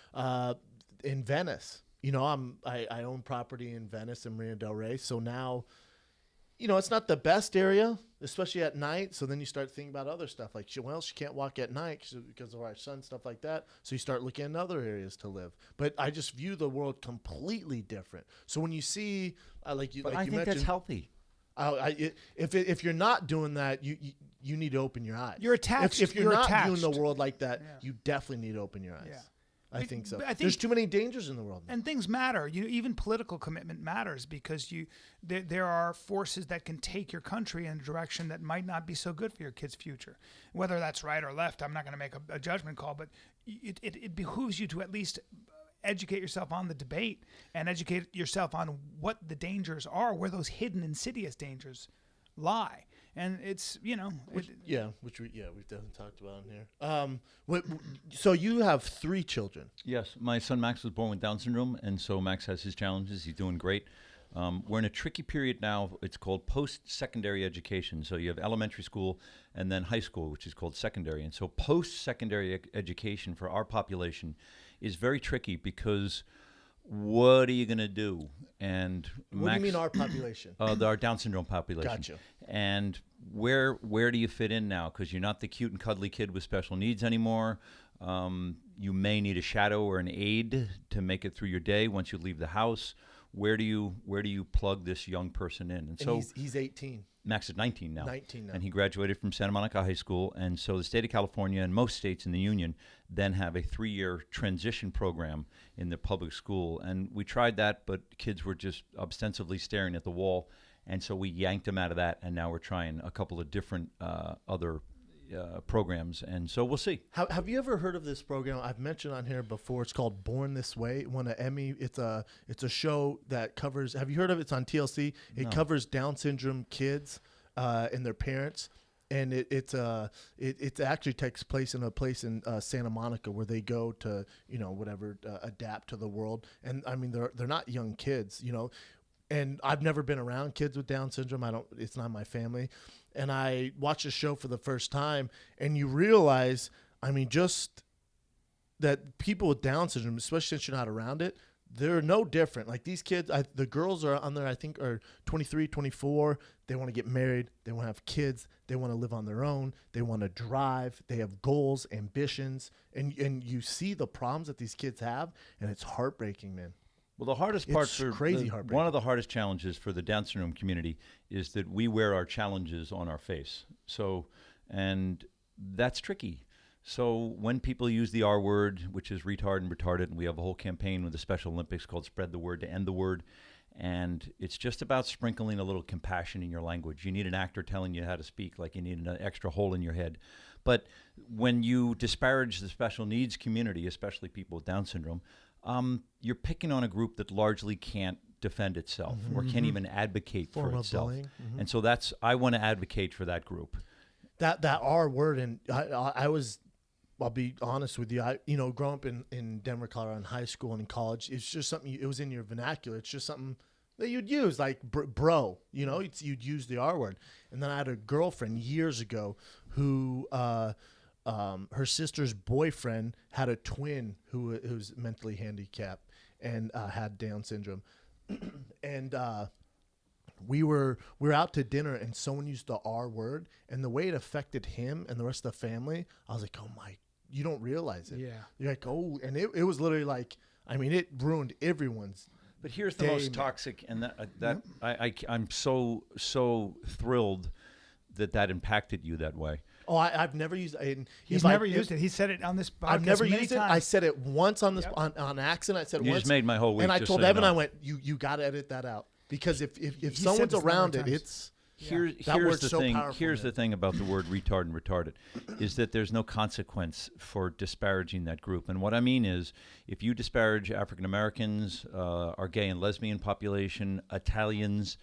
in Venice, I own property in Venice and Marina del Rey. So now, it's not the best area, especially at night. So then you start thinking about other stuff like, she can't walk at night because of our son, stuff like that. So you start looking at other areas to live. But I just view the world completely different. So when you see, I you think mentioned, that's healthy. If you're not doing that, you need to open your eyes. You're attached. If you're You're not attached. viewing the world like that, Yeah. you definitely need to open your eyes. Yeah. I think so. I think- There's too many dangers in the world now. And things matter. Even political commitment matters because there are forces that can take your country in a direction that might not be so good for your kid's future. Whether that's right or left, I'm not going to make a judgment call, but it behooves you to at least educate yourself on the debate and educate yourself on what the dangers are, where those hidden insidious dangers lie. And it's, which we've definitely talked about in here. So you have 3 children. Yes, my son Max was born with Down syndrome, and so Max has his challenges. He's doing great. We're in a tricky period now. It's called post-secondary education. So you have elementary school and then high school, which is called secondary. And so post-secondary education for our population is very tricky because what are you going to do? And what do you mean our population? Our Down syndrome population. Gotcha. And where do you fit in now? Because you're not the cute and cuddly kid with special needs anymore. You may need a shadow or an aide to make it through your day once you leave the house. Where do you plug this young person in? And so he's 18. Max is 19 now. 19 now. And he graduated from Santa Monica High School. And so the state of California and most states in the union then have a 3-year transition program in the public school. And we tried that, but kids were just ostensibly staring at the wall. And so we yanked them out of that. And now we're trying a couple of different other programs. And so we'll see. Have you ever heard of this program? I've mentioned on here before. It's called Born This Way. It won an Emmy. It's a show that covers. Have you heard of it? It's on TLC. It covers Down syndrome kids and their parents. And it actually takes place in a place in Santa Monica where they go to adapt to the world. And I mean they're not young kids, And I've never been around kids with Down syndrome. It's not my family. And I watched the show for the first time, and you realize, just that people with Down syndrome, especially since you're not around it, they're no different. Like these kids, the girls are on there, I think, are 23, 24. They want to get married. They want to have kids. They want to live on their own. They want to drive. They have goals, ambitions. And you see the problems that these kids have, and it's heartbreaking, man. Well, the hardest part one of the hardest challenges for the Down syndrome community is that we wear our challenges on our face. So, and that's tricky. So when people use the R word, which is retard and retarded, and we have a whole campaign with the Special Olympics called Spread the Word to End the Word. And it's just about sprinkling a little compassion in your language. You need an actor telling you how to speak, like you need an extra hole in your head. But when you disparage the special needs community, especially people with Down syndrome, you're picking on a group that largely can't defend itself or can't even advocate for itself. And so I want to advocate for that group. That R word, and I'll be honest with you. Growing up in Denver, Colorado, in high school and in college, it's just something. It was in your vernacular. It's just something that you'd use, like bro. You'd use the R word. And then I had a girlfriend years ago who. Her sister's boyfriend had a twin who was mentally handicapped and had Down syndrome, and we were out to dinner and someone used the R word, and the way it affected him and the rest of the family, I was like, oh my, you don't realize it. Yeah, you're like, oh, and it was literally like, it ruined everyone's. But here's the most toxic, and I'm so thrilled that impacted you that way. Oh, I've never used it. He's never used it. He said it on this podcast. I've never used it. Times. I said it once on this on accident. I said it once. You just made my whole week. And I told Evan, I went, you got to edit that out. Because if someone's around it, it's... Here's the thing. Here's the thing about the word retard and retarded, is that there's no consequence for disparaging that group. And what I mean is, if you disparage African Americans, our gay and lesbian population, Italians,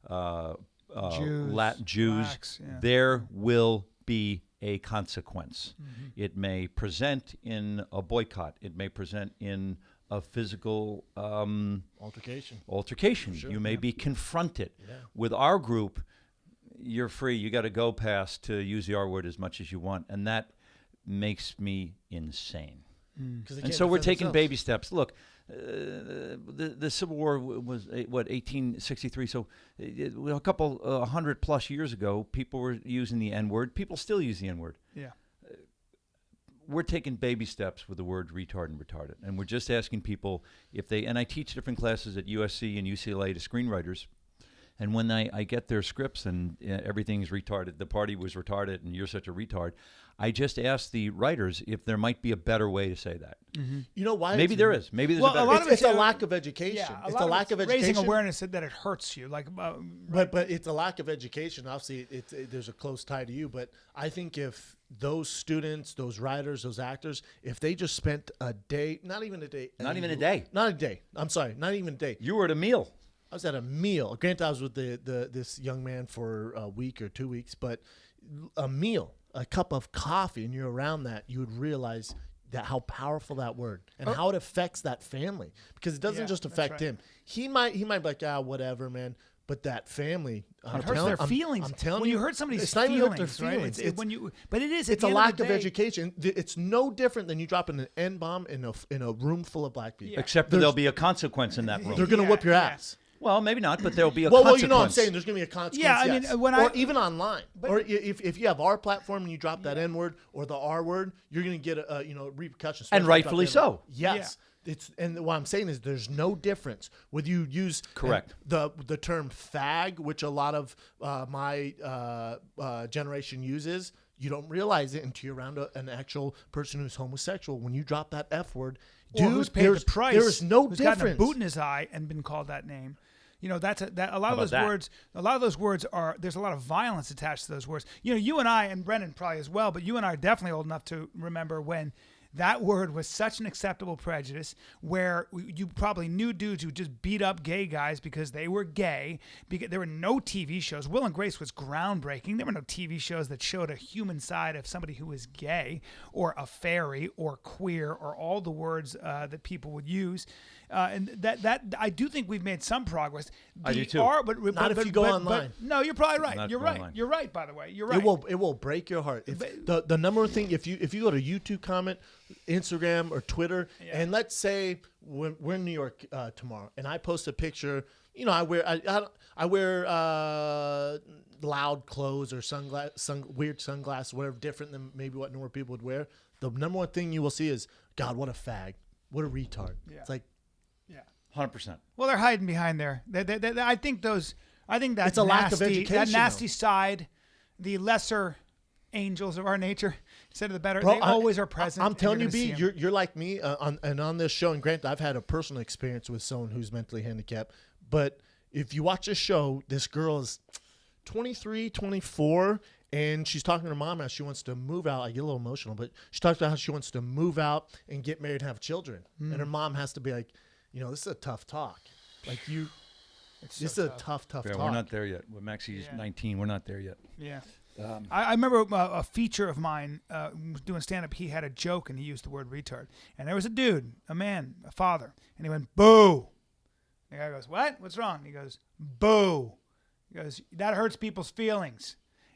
Jews, blacks, there will be a consequence. It may present in a boycott. It may present in a physical altercation. Sure. You may be confronted. With our group, you're free. You got to go past to use the R word as much as you want, and that makes me insane. And so we're taking baby steps. Look, the Civil War was 1863. So a couple 100 plus years ago, people were using the N word. People still use the N word. Yeah. We're taking baby steps with the word retard and retarded, and we're just asking people if they. And I teach different classes at USC and UCLA to screenwriters. And when I get their scripts and everything's retarded, the party was retarded and you're such a retard, I just ask the writers if there might be a better way to say that. You know why? Maybe there is. Maybe there's a better way. It's a lack of education. Yeah, it's a lack of education. Raising awareness that it hurts you. But it's a lack of education. Obviously, there's a close tie to you. But I think if those students, those writers, those actors, if they just spent a day, not even a day. I'm sorry, not even a day. You were at a meal. I was at a meal. Granted, I was with this young man for a week or 2 weeks, but a meal, a cup of coffee, and you're around that, you would realize that how powerful that word and how it affects that family, because it doesn't just affect him. He might be like, whatever, man. But that family, it hurts their feelings. I'm telling when you, you hurt somebody's it's not feelings, even their feelings. Right? But it is. It's a lack of education. It's no different than you dropping an N-bomb in a room full of black people. Yeah. Except there'll be a consequence in that room. They're going to whip your ass. Well, maybe not, but there'll be a consequence. Well, you know what I'm saying. There's going to be a consequence. Yeah, I mean, or even online, or if you have our platform and you drop that N word or the R word, you're going to get repercussions. And rightfully so. Yes. Yeah. And what I'm saying is there's no difference whether you use the term fag, which a lot of my generation uses. You don't realize it until you're around an actual person who's homosexual. When you drop that F word, dude, who's paid the price, there's no who's difference. Gotten a boot in his eye and been called that name. You know, a lot of those words. A lot of those words are. There's a lot of violence attached to those words. You know, you and I, and Brendan probably as well, but you and I are definitely old enough to remember when that word was such an acceptable prejudice, where you probably knew dudes who just beat up gay guys because they were gay. Because there were no TV shows. Will and Grace was groundbreaking. There were no TV shows that showed a human side of somebody who was gay or a fairy or queer or all the words that people would use. And that I do think we've made some progress. I do too. Not if you go online. No, you're probably right. Not You're go right. online. You're right. By the way, you're right. It will break your heart. The number one thing, if you go to YouTube comment, Instagram or Twitter, and let's say we're in New York tomorrow, and I post a picture. You know, I wear loud clothes or weird sunglasses, whatever, different than maybe what normal people would wear. The number one thing you will see is, God, what a fag, what a retard. Yeah. It's like, 100%. Well, they're hiding behind there. I think that's it's a lack of education. That nasty side, the lesser angels of our nature, instead of the better, bro, they always are present. I'm telling you, B, you're you're like me on this show. And granted, I've had a personal experience with someone who's mentally handicapped. But if you watch this show, this girl is 23, 24. And she's talking to her mom how she wants to move out. I get a little emotional, but she talks about how she wants to move out and get married and have children. And her mom has to be like, you know, this is a tough talk. Like this is a tough talk. We're not there yet. When Maxie's 19, we're not there yet. Yeah. I remember a feature of mine doing stand-up. He had a joke, and he used the word retard. And there was a dude, a man, a father, and he went, boo. The guy goes, what? What's wrong? And he goes, boo. He goes, that hurts people's feelings.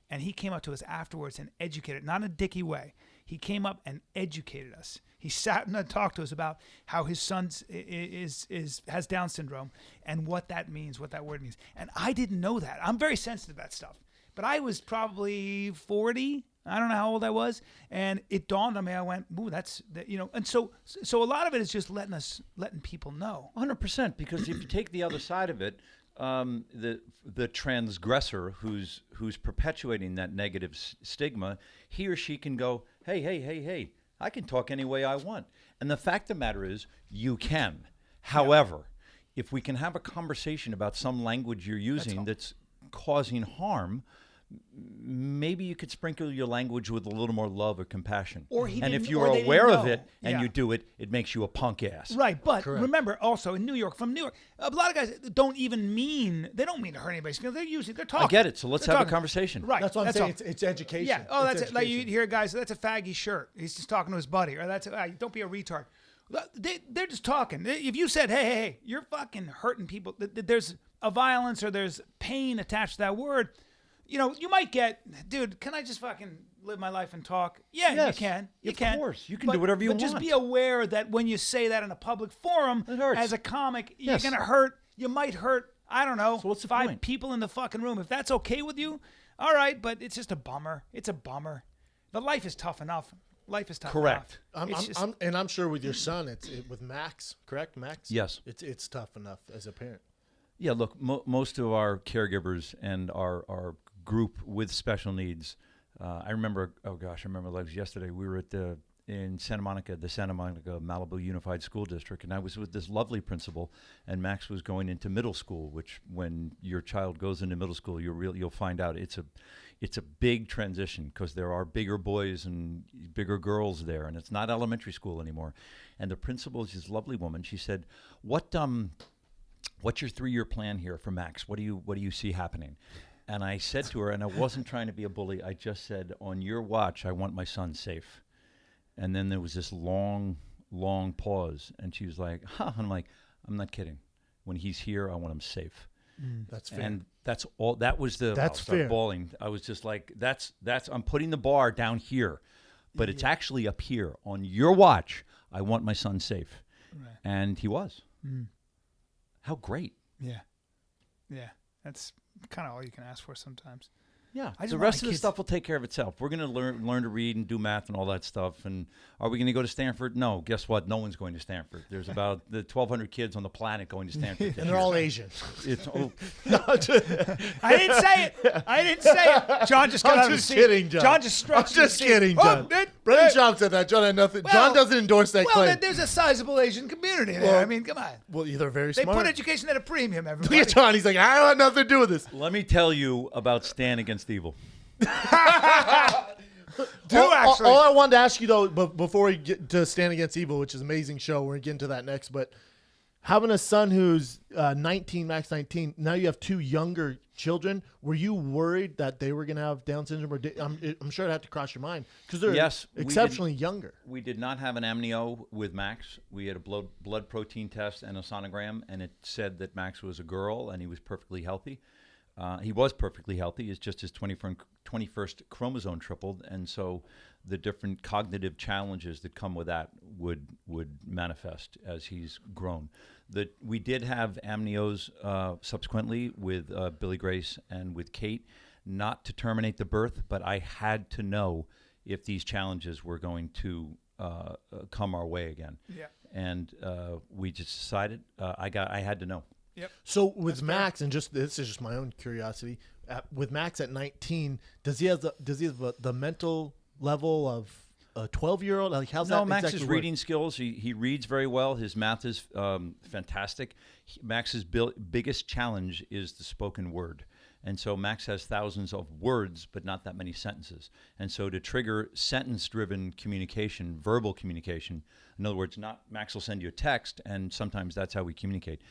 And he came up to us afterwards and educated, not in a dicky way. He came up and educated us. He sat and talked to us about how his son has Down syndrome and what that means, what that word means. And I didn't know that. I'm very sensitive to that stuff. But I was probably 40. I don't know how old I was. And it dawned on me. I went, ooh, and so a lot of it is just letting people know. 100%, because if you take the other side of it, the transgressor who's perpetuating that negative stigma, he or she can go, hey, I can talk any way I want. And the fact of the matter is, you can. However, if we can have a conversation about some language you're using that's causing harm, maybe you could sprinkle your language with a little more love or compassion. And if you're aware of it and you do it, it makes you a punk ass. Right, but remember also in New York, a lot of guys they don't mean to hurt anybody's feelings. They're talking. I get it, so let's have a conversation. Right, that's what I'm saying. It's education. Yeah. Oh, that's it. Like you hear guys, that's a faggy shirt. He's just talking to his buddy, or don't be a retard. They're just talking. If you said, hey, you're fucking hurting people, there's a violence or there's pain attached to that word. You know, you might get, dude, can I just fucking live my life and talk? Yeah, yes, you can. You can. Of course. You can do whatever you want. But just be aware that when you say that in a public forum, as a comic, you're going to hurt, you might hurt, I don't know, so what's the 5 point? People in the fucking room. If that's okay with you, all right, but it's just a bummer. It's a bummer. The life is tough enough. Life is tough Correct. enough. I'm sure with your son, with Max, correct, Max? Yes. It's tough enough as a parent. Yeah, look, most of our caregivers and our group with special needs. I remember like yesterday, we were in Santa Monica, the Santa Monica Malibu Unified School District, and I was with this lovely principal, and Max was going into middle school, which when your child goes into middle school, you'll find out it's a big transition because there are bigger boys and bigger girls there, and it's not elementary school anymore. And the principal is this lovely woman. She said, what's your 3-year plan here for Max? What do you see happening? And I said to her, and I wasn't trying to be a bully, I just said, on your watch, I want my son safe. And then there was this long, long pause, and she was like, huh. I'm like, I'm not kidding. When he's here, I want him safe. That's fair. And that's all. That was the. That's I'll start fair. bawling. I was just like, that's. I'm putting the bar down here, but it's actually up here on your watch. I want my son safe, and he was. How great! Yeah, that's kind of all you can ask for sometimes. Yeah, I just the want rest my of the kids- stuff will take care of itself. We're going to learn to read and do math and all that stuff. And are we going to go to Stanford? No. Guess what? No one's going to Stanford. There's about the 1,200 kids on the planet going to Stanford. And they're all Asian. It's I didn't say it. I didn't say it. John just got I'm out of just the seat. kidding, John. John just struck. I'm just kidding, John. Brendan Schaub said that. John had nothing. John doesn't endorse that Well, claim. there's a sizable Asian community there. Well, I mean, come on. Well, they're very They smart. put education at a premium, Look everybody. at John. He's like, I don't have nothing to do with this. Let me tell you about Stand Against Evil. Actually. All I wanted to ask you, though, before we get to Stand Against Evil, which is an amazing show, we're going to get into that next, but having a son who's 19, max 19, now you have 2 younger children. Were you worried that they were going to have Down syndrome? Or I'm sure it had to cross your mind because they're Yes, exceptionally younger. We did not have an amnio with Max. We had a blood protein test and a sonogram, and it said that Max was a girl and he was perfectly healthy. He was perfectly healthy. It's just his 21st chromosome tripled, and so the different cognitive challenges that come with that would manifest as he's grown. We did have amnios subsequently with Billy Grace and with Kate, not to terminate the birth, but I had to know if these challenges were going to come our way again. Yeah. And we just decided I had to know. Yep. So with Max, and this is just my own curiosity, with Max at 19, does he have the mental level of a 12-year-old? Like, how's that? No, Max's exactly work? reading skills. He reads very well. His math is fantastic. Max's biggest challenge is the spoken word. And so Max has thousands of words, but not that many sentences. And so to trigger sentence-driven communication, verbal communication, in other words, Max will send you a text, and sometimes that's how we communicate.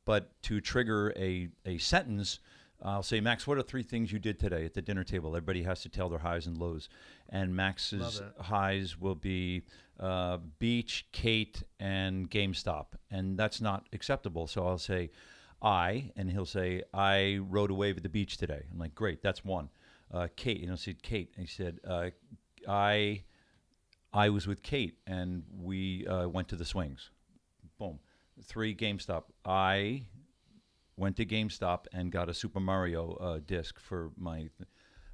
But to trigger a sentence, I'll say, Max, what are 3 things you did today at the dinner table? Everybody has to tell their highs and lows. And Max's highs will be beach, Kate, and GameStop. And that's not acceptable. So I'll say, and he'll say, I rode a wave at the beach today. I'm like, great, that's 1. Kate, and he'll say, Kate. And he said, I was with Kate, and we went to the swings. Boom. 3, GameStop. I went to GameStop and got a Super Mario disc for my.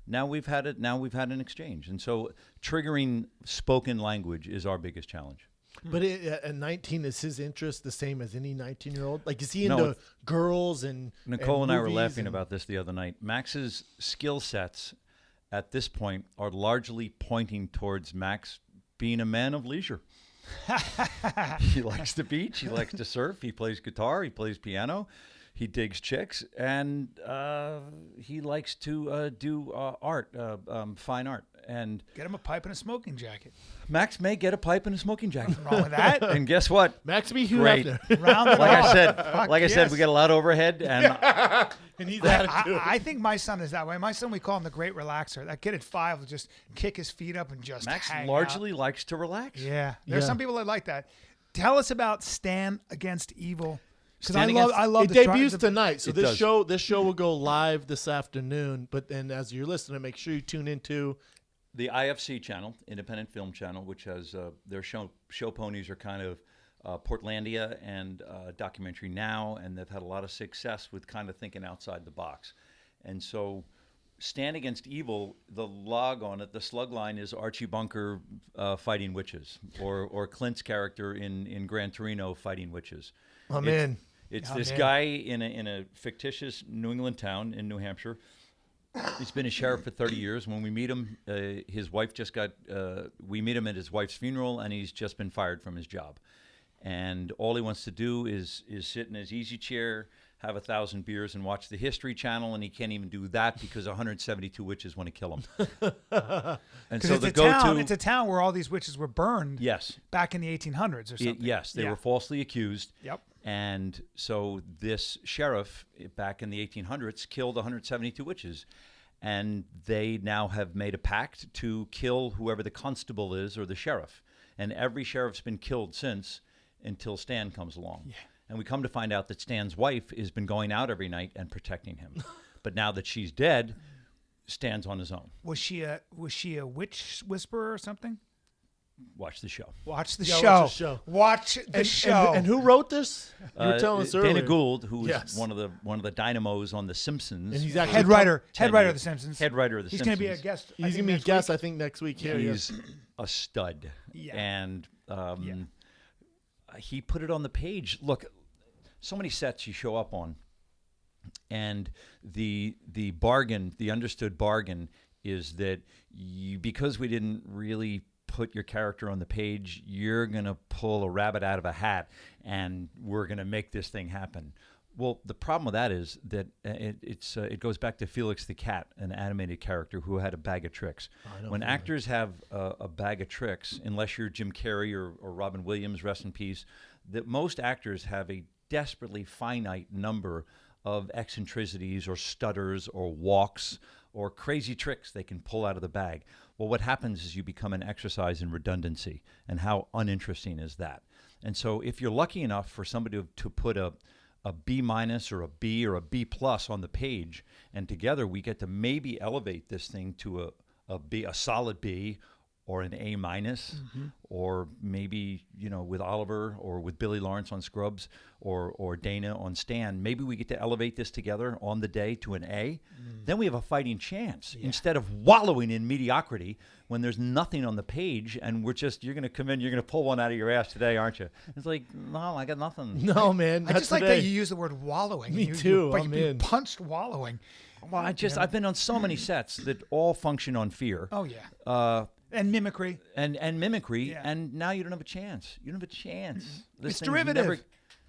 Now we've had an exchange, and so triggering spoken language is our biggest challenge. But at 19, is his interest the same as any 19-year-old? Like, is he into girls and Nicole and I were laughing and about this the other night. Max's skill sets at this point are largely pointing towards Max being a man of leisure. He likes the beach. He likes to surf. He plays guitar. He plays piano. He digs chicks, and he likes to do art, fine art. And Get him a pipe and a smoking jacket. Max may get a pipe and a smoking jacket. Nothing wrong with that. And guess what? Max be Hugh Great. Hefner. Round it Like off. I said, yes. we got a lot overhead, and And he's attitude. I think my son is that way. My son, we call him the great relaxer. That kid at 5 will just kick his feet up and just Max hang largely likes to relax. out. Yeah. There's Yeah. some people that like that. Tell us about Stand Against Evil. Because I Stand love, Against- I love It the debuts tonight, so It this does. show will go live this afternoon. But then, as you're listening, make sure you tune into The IFC channel, Independent Film Channel, which has their show ponies are kind of Portlandia and Documentary Now, and they've had a lot of success with kind of thinking outside the box. And so Stand Against Evil, the log on it, the slug line is Archie Bunker fighting witches, or Clint's character in Gran Torino fighting witches. I'm in. It's I'm this in. guy in a fictitious New England town in New Hampshire. He's been a sheriff for 30 years. When we meet him, his wife just got. We meet him at his wife's funeral, and he's just been fired from his job. And all he wants to do is sit in his easy chair, have 1,000 beers, and watch the History Channel. And he can't even do that because 172 witches want to kill him. And so it's the a town. go-to. It's a town where all these witches were burned. Yes. Back in the 1800s or something. Yes, they Yeah. were falsely accused. Yep. And so this sheriff back in the 1800s killed 172 witches. And they now have made a pact to kill whoever the constable is or the sheriff. And every sheriff's been killed since until Stan comes along. Yeah. And we come to find out that Stan's wife has been going out every night and protecting him. But now that she's dead, Stan's on his own. Was she a witch whisperer or something? Watch the show. Watch the Yeah, show. watch the show. Watch the show. And who wrote this? You were telling us earlier. Dana Gould, who is Yes. one of the dynamos on The Simpsons. And he's actually head writer of The Simpsons. Head writer of The He's Simpsons. going to be a guest. He's going to be a guest, I think, next week here. He's a stud. Yeah. And he put it on the page. Look, so many sets you show up on, and the bargain, the understood bargain is that because we didn't really put your character on the page, you're going to pull a rabbit out of a hat and we're going to make this thing happen. Well, the problem with that is that it goes back to Felix the Cat, an animated character who had a bag of tricks. When actors have a bag of tricks, unless you're Jim Carrey or Robin Williams, rest in peace, that most actors have a desperately finite number of eccentricities or stutters or walks or crazy tricks they can pull out of the bag. Well, what happens is you become an exercise in redundancy, and how uninteresting is that? And so if you're lucky enough for somebody to put a B- or a B or a B+ on the page, and together we get to maybe elevate this thing to a solid B or an A-, or maybe, with Oliver or with Billy Lawrence on Scrubs or Dana on Stan, maybe we get to elevate this together on the day to an A. Then we have a fighting chance instead of wallowing in mediocrity when there's nothing on the page and you're going to come in, you're going to pull one out of your ass today, aren't you? It's like, no, I got nothing. No, man. I just like that you use the word wallowing. Me too. You punched wallowing. Well, I've been on so many sets that all function on fear. Oh, yeah. And mimicry. And mimicry, and now you don't have a chance. You don't have a chance. It's derivative.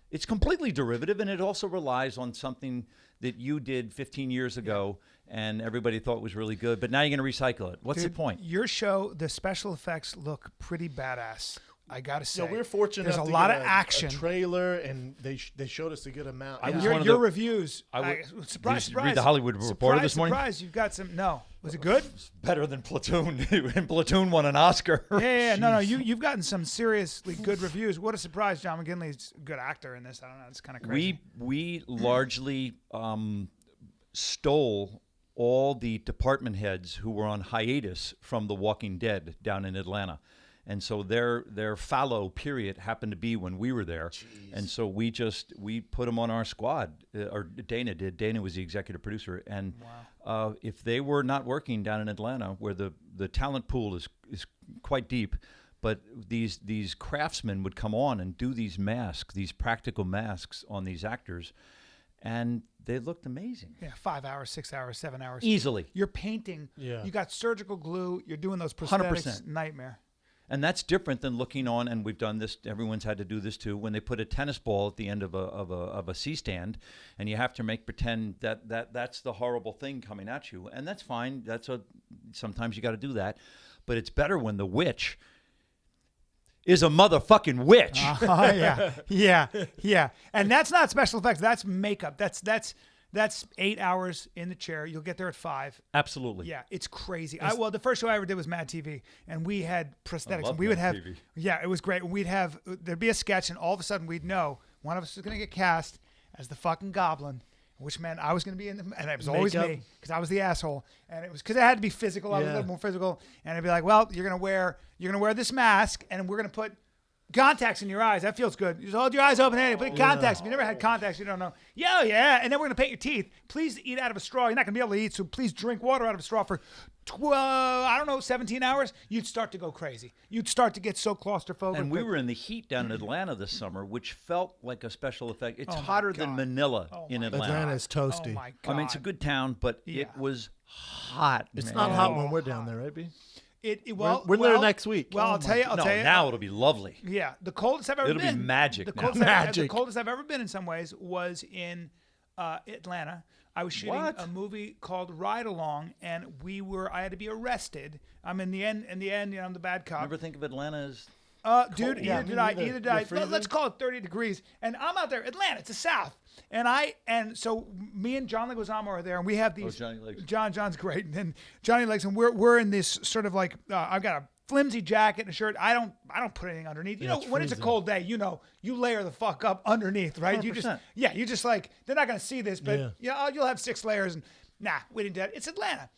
It's completely derivative, and it also relies on something that you did 15 years ago and everybody thought was really good, but now you're going to recycle it. What's the point? Your show, the special effects look pretty badass. I gotta say, we're fortunate. There's enough a to lot get of action. A trailer, and they showed us a good amount. Your reviews. Surprise! Did you read the Hollywood Reporter this morning? Surprise! You've got some. No, was it good? It's better than Platoon. And Platoon won an Oscar. Yeah. No. You've gotten some seriously good reviews. What a surprise! John McGinley's a good actor in this. I don't know. It's kind of crazy. We largely stole all the department heads who were on hiatus from The Walking Dead down in Atlanta. And so their fallow period happened to be when we were there. Jeez. And so we put them on our squad, or Dana did. Dana was the executive producer. And if they were not working down in Atlanta, where the talent pool is quite deep, but these craftsmen would come on and do these masks, these practical masks on these actors, and they looked amazing. Yeah, 5 hours, 6 hours, 7 hours. Easily. You're painting. Yeah. You got surgical glue. You're doing those prosthetics. 100%. Nightmare. And that's different than looking on, and we've done this, everyone's had to do this too, when they put a tennis ball at the end of a C-stand, and you have to pretend that's the horrible thing coming at you. And that's fine. Sometimes you got to do that. But it's better when the witch is a motherfucking witch. Yeah. And that's not special effects. That's makeup. That's 8 hours in the chair. You'll get there at 5. Absolutely. Yeah, it's crazy. The first show I ever did was Mad TV, and we had prosthetics. And we would Mad have, TV. Yeah, it was great. There'd be a sketch, and all of a sudden we'd know one of us was going to get cast as the fucking goblin, which meant I was going to be in the, and it was always me because I was the asshole, and it was because it had to be physical. I was a little more physical, and I'd be like, well, you're going to wear this mask, and we're going to put contacts in your eyes. That feels good. You just hold your eyes open. Hey, put contacts. If you never had contacts, you don't know. Yeah. And then we're going to paint your teeth. Please eat out of a straw. You're not going to be able to eat, so please drink water out of a straw for 17 hours. You'd start to go crazy. You'd start to get so claustrophobic. And we were in the heat down in Atlanta this summer, which felt like a special effect. It's hotter than Manila in Atlanta. Atlanta is toasty. Oh my God. I mean, it's a good town, but it was hot. It's not hot when we're down there, right, B? We're there next week. Well, I'll tell you. Now it'll be lovely. Yeah, the coldest I've ever been. It'll be magic. The now. coldest I've ever been in some ways was in Atlanta. I was shooting a movie called Ride Along, and I had to be arrested. I'm in the end, I'm the bad cop. Never think of Atlanta as dude, either did I. Let's call it 30 degrees. And I'm out there, Atlanta, it's the South. And so me and John Leguizamo are there, and we have these. Johnny Legs. John's great, and then Johnny Legs, and we're in this sort of like I've got a flimsy jacket and a shirt. I don't put anything underneath. You know, when it's a cold day, you layer the fuck up underneath, right? 100%. You just like, they're not going to see this, but you'll have 6 layers. And nah, we didn't do that. It's Atlanta.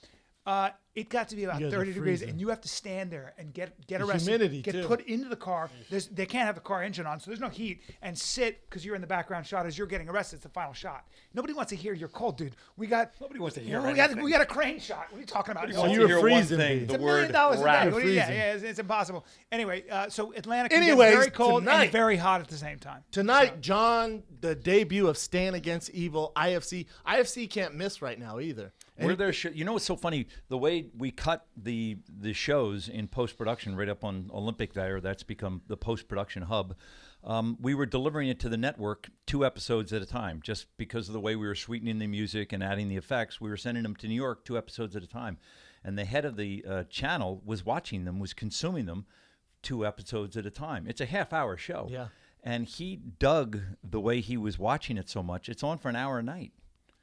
It got to be about 30 degrees, and you have to stand there and get arrested, humidity, get too. put into the car. They can't have the car engine on, so there's no heat, and sit because you're in the background shot as you're getting arrested. It's the final shot. Nobody wants to hear you're cold, dude. Nobody wants to hear we got a crane shot. What are you talking about? So you were freezing. It's $1 million a day. Yeah, it's impossible. Anyway, so Atlanta can get very cold and very hot at the same time. Tonight, John, the debut of Stand Against Evil, IFC. IFC can't miss right now either. Where there's, you know what's so funny? The way we cut the shows in post-production right up on Olympic there, that's become the post-production hub. We were delivering it to the network 2 episodes at a time, just because of the way we were sweetening the music and adding the effects. We were sending them to New York 2 episodes at a time. And the head of the channel was watching them, was consuming them 2 episodes at a time. It's a half-hour show. Yeah. And he dug the way he was watching it so much. It's on for an hour a night.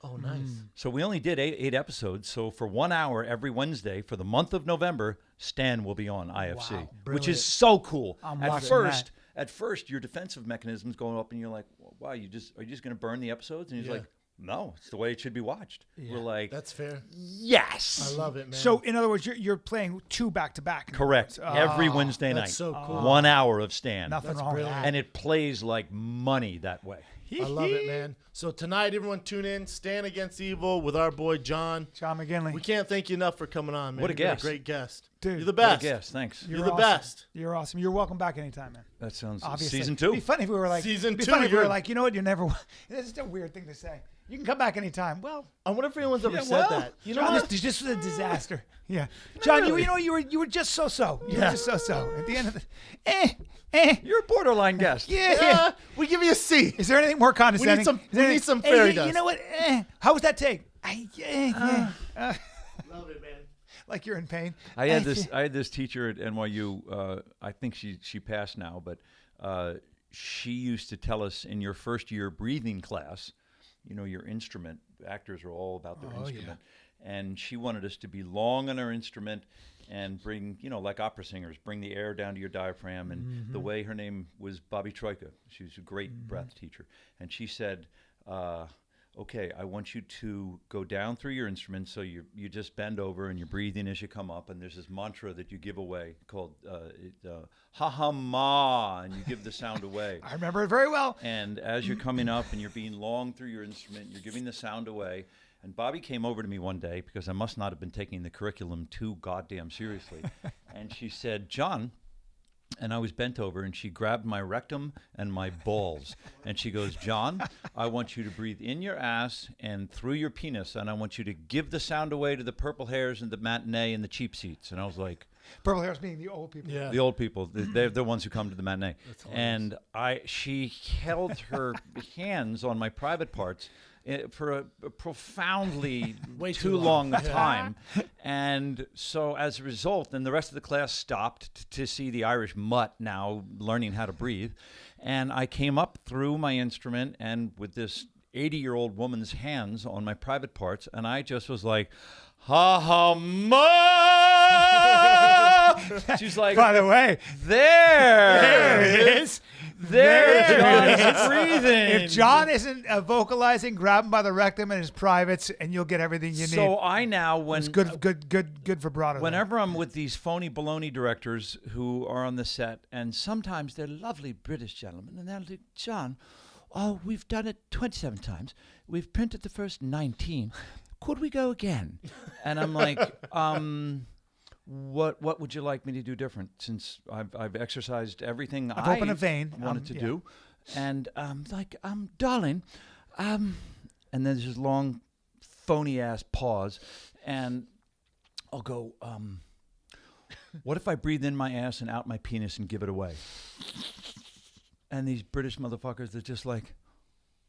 Oh, nice. So we only did 8 episodes. So for 1 hour every Wednesday for the month of November, Stan will be on IFC, which is so cool. At first, your defensive mechanisms going up, and you're like, "Wow, are you just going to burn the episodes?" And he's like, "No, it's the way it should be watched." Yeah. We're like, "That's fair." Yes, I love it, man. So in other words, you're playing 2 back-to-back. Correct. Every Wednesday night. That's so cool. 1 hour of Stan. Nothing wrong with that. And it plays like money that way. I love it, man. So tonight, everyone tune in. Stand Against Evil with our boy John McGinley. We can't thank you enough for coming on, man. What a guest. A great guest. Dude. You're the best. What a guest. Thanks. You're the best. You're awesome. You're welcome back anytime, man. That sounds obviously. Season 2. It'd be funny if we were like, Season 2. Funny if we were like, you know what? You're never. This is a weird thing to say. You can come back anytime. Well, I wonder if anyone's ever said that. You know, this was a disaster. Yeah, John, you know, you were just so. You were just so. At the end of the, You're a borderline guest. Yeah. We give you a C. Is there anything more condescending? We need some fairy dust. You know what? How was that take? Love it, man. Like you're in pain. I had this teacher at NYU. I think she passed now, but she used to tell us in your first year breathing class, you know, your instrument. Actors are all about their instrument, and she wanted us to be long on our instrument and bring, you know, like opera singers, bring the air down to your diaphragm. And the way, her name was Bobby Troika. She was a great breath teacher, and she said, okay, I want you to go down through your instrument, so you just bend over and you're breathing as you come up, and there's this mantra that you give away called ha-ha-ma, and you give the sound away. I remember it very well. And as you're coming up and you're being long through your instrument, you're giving the sound away. And Bobby came over to me one day, because I must not have been taking the curriculum too goddamn seriously, and she said, John, and I was bent over, and she grabbed my rectum and my balls. And she goes, John, I want you to breathe in your ass and through your penis, and I want you to give the sound away to the purple hairs and the matinee and the cheap seats. And I was like... Purple hairs being the old people. Yeah. The old people. They're the ones who come to the matinee. And she held her hands on my private parts for a profoundly too long time. And so as a result, and the rest of the class stopped to see the Irish mutt now learning how to breathe. And I came up through my instrument and with this 80-year-old woman's hands on my private parts, and I just was like, ha-ha-ma! She's like, by the way, there it is. There's John's breathing. If John isn't vocalizing, grab him by the rectum and his privates, and you'll get everything you need. So I now, when it's good vibrato. Whenever I'm with these phony baloney directors who are on the set, and sometimes they're lovely British gentlemen, and they're like, John, oh, we've done it 27 times. We've printed the first 19. Could we go again? And I'm like, what would you like me to do different? Since I've exercised everything I've opened a vein. wanted to do, and darling, and then there's this long, phony ass pause, and I'll go, what if I breathe in my ass and out my penis and give it away? And these British motherfuckers, they're just like,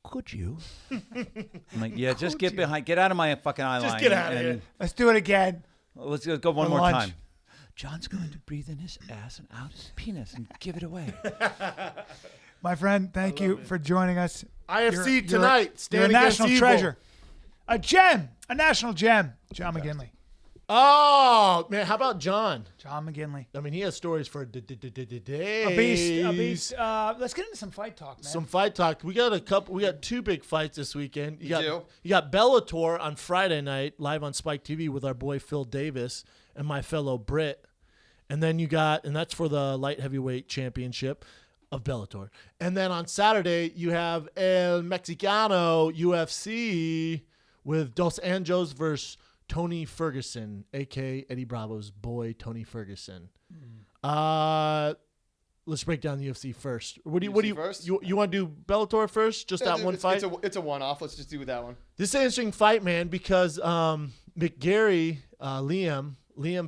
could you? I'm like, yeah, just get out of my fucking eye line. Just get out of here. Let's do it again. Let's go one more lunch. time. John's going to breathe in his ass and out his penis and give it away. My friend, thank you for joining us. IFC tonight. You're a national treasure. A gem. A national gem. John McGinley. Oh, man, how about John? John McGinley. I mean, he has stories for days. A beast. Let's get into some fight talk, man. Some fight talk. We got 2 big fights this weekend. You do? got Bellator on Friday night, live on Spike TV with our boy Phil Davis and my fellow Brit. And then and that's for the light heavyweight championship of Bellator. And then on Saturday, you have El Mexicano UFC with Dos Anjos versus Tony Ferguson, a.k.a. Eddie Bravo's boy, Tony Ferguson. Let's break down the UFC first. What do you first? You want to do Bellator first? Just that one fight? It's a one-off. Let's just do that one. This is an interesting fight, man, because McGarry, Liam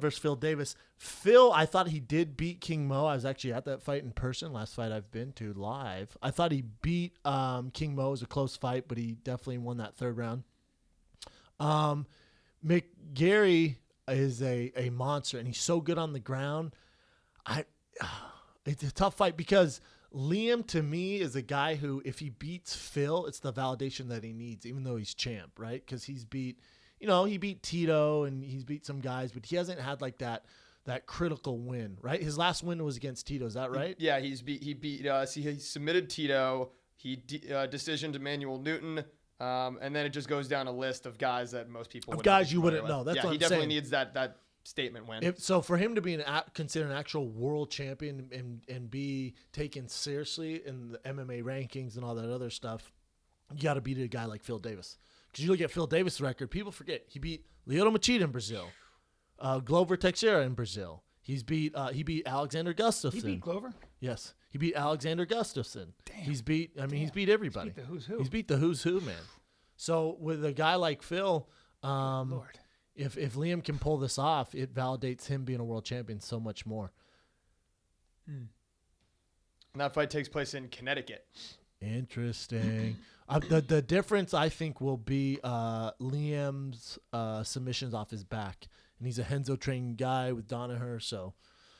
versus Phil Davis. Phil, I thought he did beat King Mo. I was actually at that fight in person, last fight I've been to live. I thought he beat King Mo. It was a close fight, but he definitely won that 3rd round. McGarry is a monster, and he's so good on the ground. It's a tough fight because Liam, to me, is a guy who, if he beats Phil, it's the validation that he needs, even though he's champ, right? Because he beat Tito and he's beat some guys, but he hasn't had like that critical win, right? His last win was against Tito. Is that right? Yeah, he submitted Tito. He decisioned Emmanuel Newton. And then it just goes down a list of guys that most people you wouldn't know. That's what I'm he definitely saying. needs that statement win. So for him to be considered an actual world champion and be taken seriously in the MMA rankings and all that other stuff, you got to beat a guy like Phil Davis. Because you look at Phil Davis' record, people forget he beat Lyoto Machida in Brazil, Glover Teixeira in Brazil. He beat Alexander Gustafsson. He beat Glover? Yes. He beat Alexander Gustafsson. Damn. He's beat everybody. He's beat the who's who. He's beat the who's who, man. So with a guy like Phil, Lord. if Liam can pull this off, it validates him being a world champion so much more. And that fight takes place in Connecticut. Interesting. The difference, I think, will be Liam's submissions off his back. And he's a Henzo trained guy with Danaher, so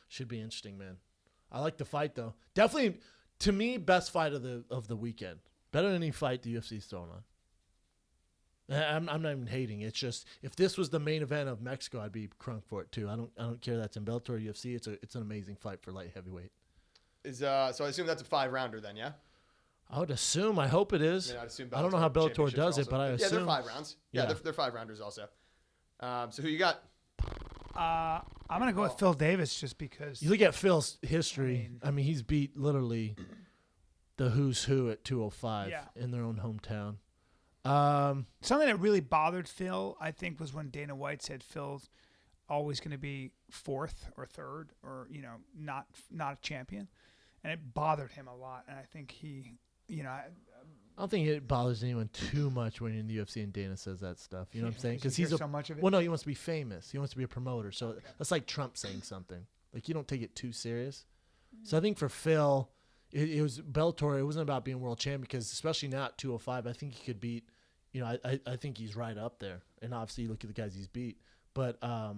should be interesting, man. I like the fight, though. Definitely, to me, best fight of the weekend. Better than any fight the UFC's thrown on. I'm not even hating. It's just, if this was the main event of Mexico, I'd be crunk for it too. I don't care that's in Bellator or UFC. It's an amazing fight for light heavyweight. So I assume that's a 5-rounder then, yeah? I would assume. I hope it is. I mean, I'd assume I don't know how Bellator does it, but I assume. Yeah, they're 5 rounds. Yeah, they're 5-rounders also. So who you got? I'm going to go with Phil Davis just because. You look at Phil's history. I mean, he's beat literally the who's who at 205 in their own hometown. Something that really bothered Phil, I think, was when Dana White said Phil's always going to be 4th or 3rd or, not a champion. And it bothered him a lot. And I think he, I don't think it bothers anyone too much when you're in the UFC and Dana says that stuff. You know what I'm saying? Because he's so much of it. Well, no, he wants to be famous. He wants to be a promoter. So that's like Trump saying something. Like, you don't take it too serious. So I think for Phil, it was Bellator. It wasn't about being world champion because, especially now at 205, I think he could beat. I think he's right up there. And obviously, you look at the guys he's beat. But I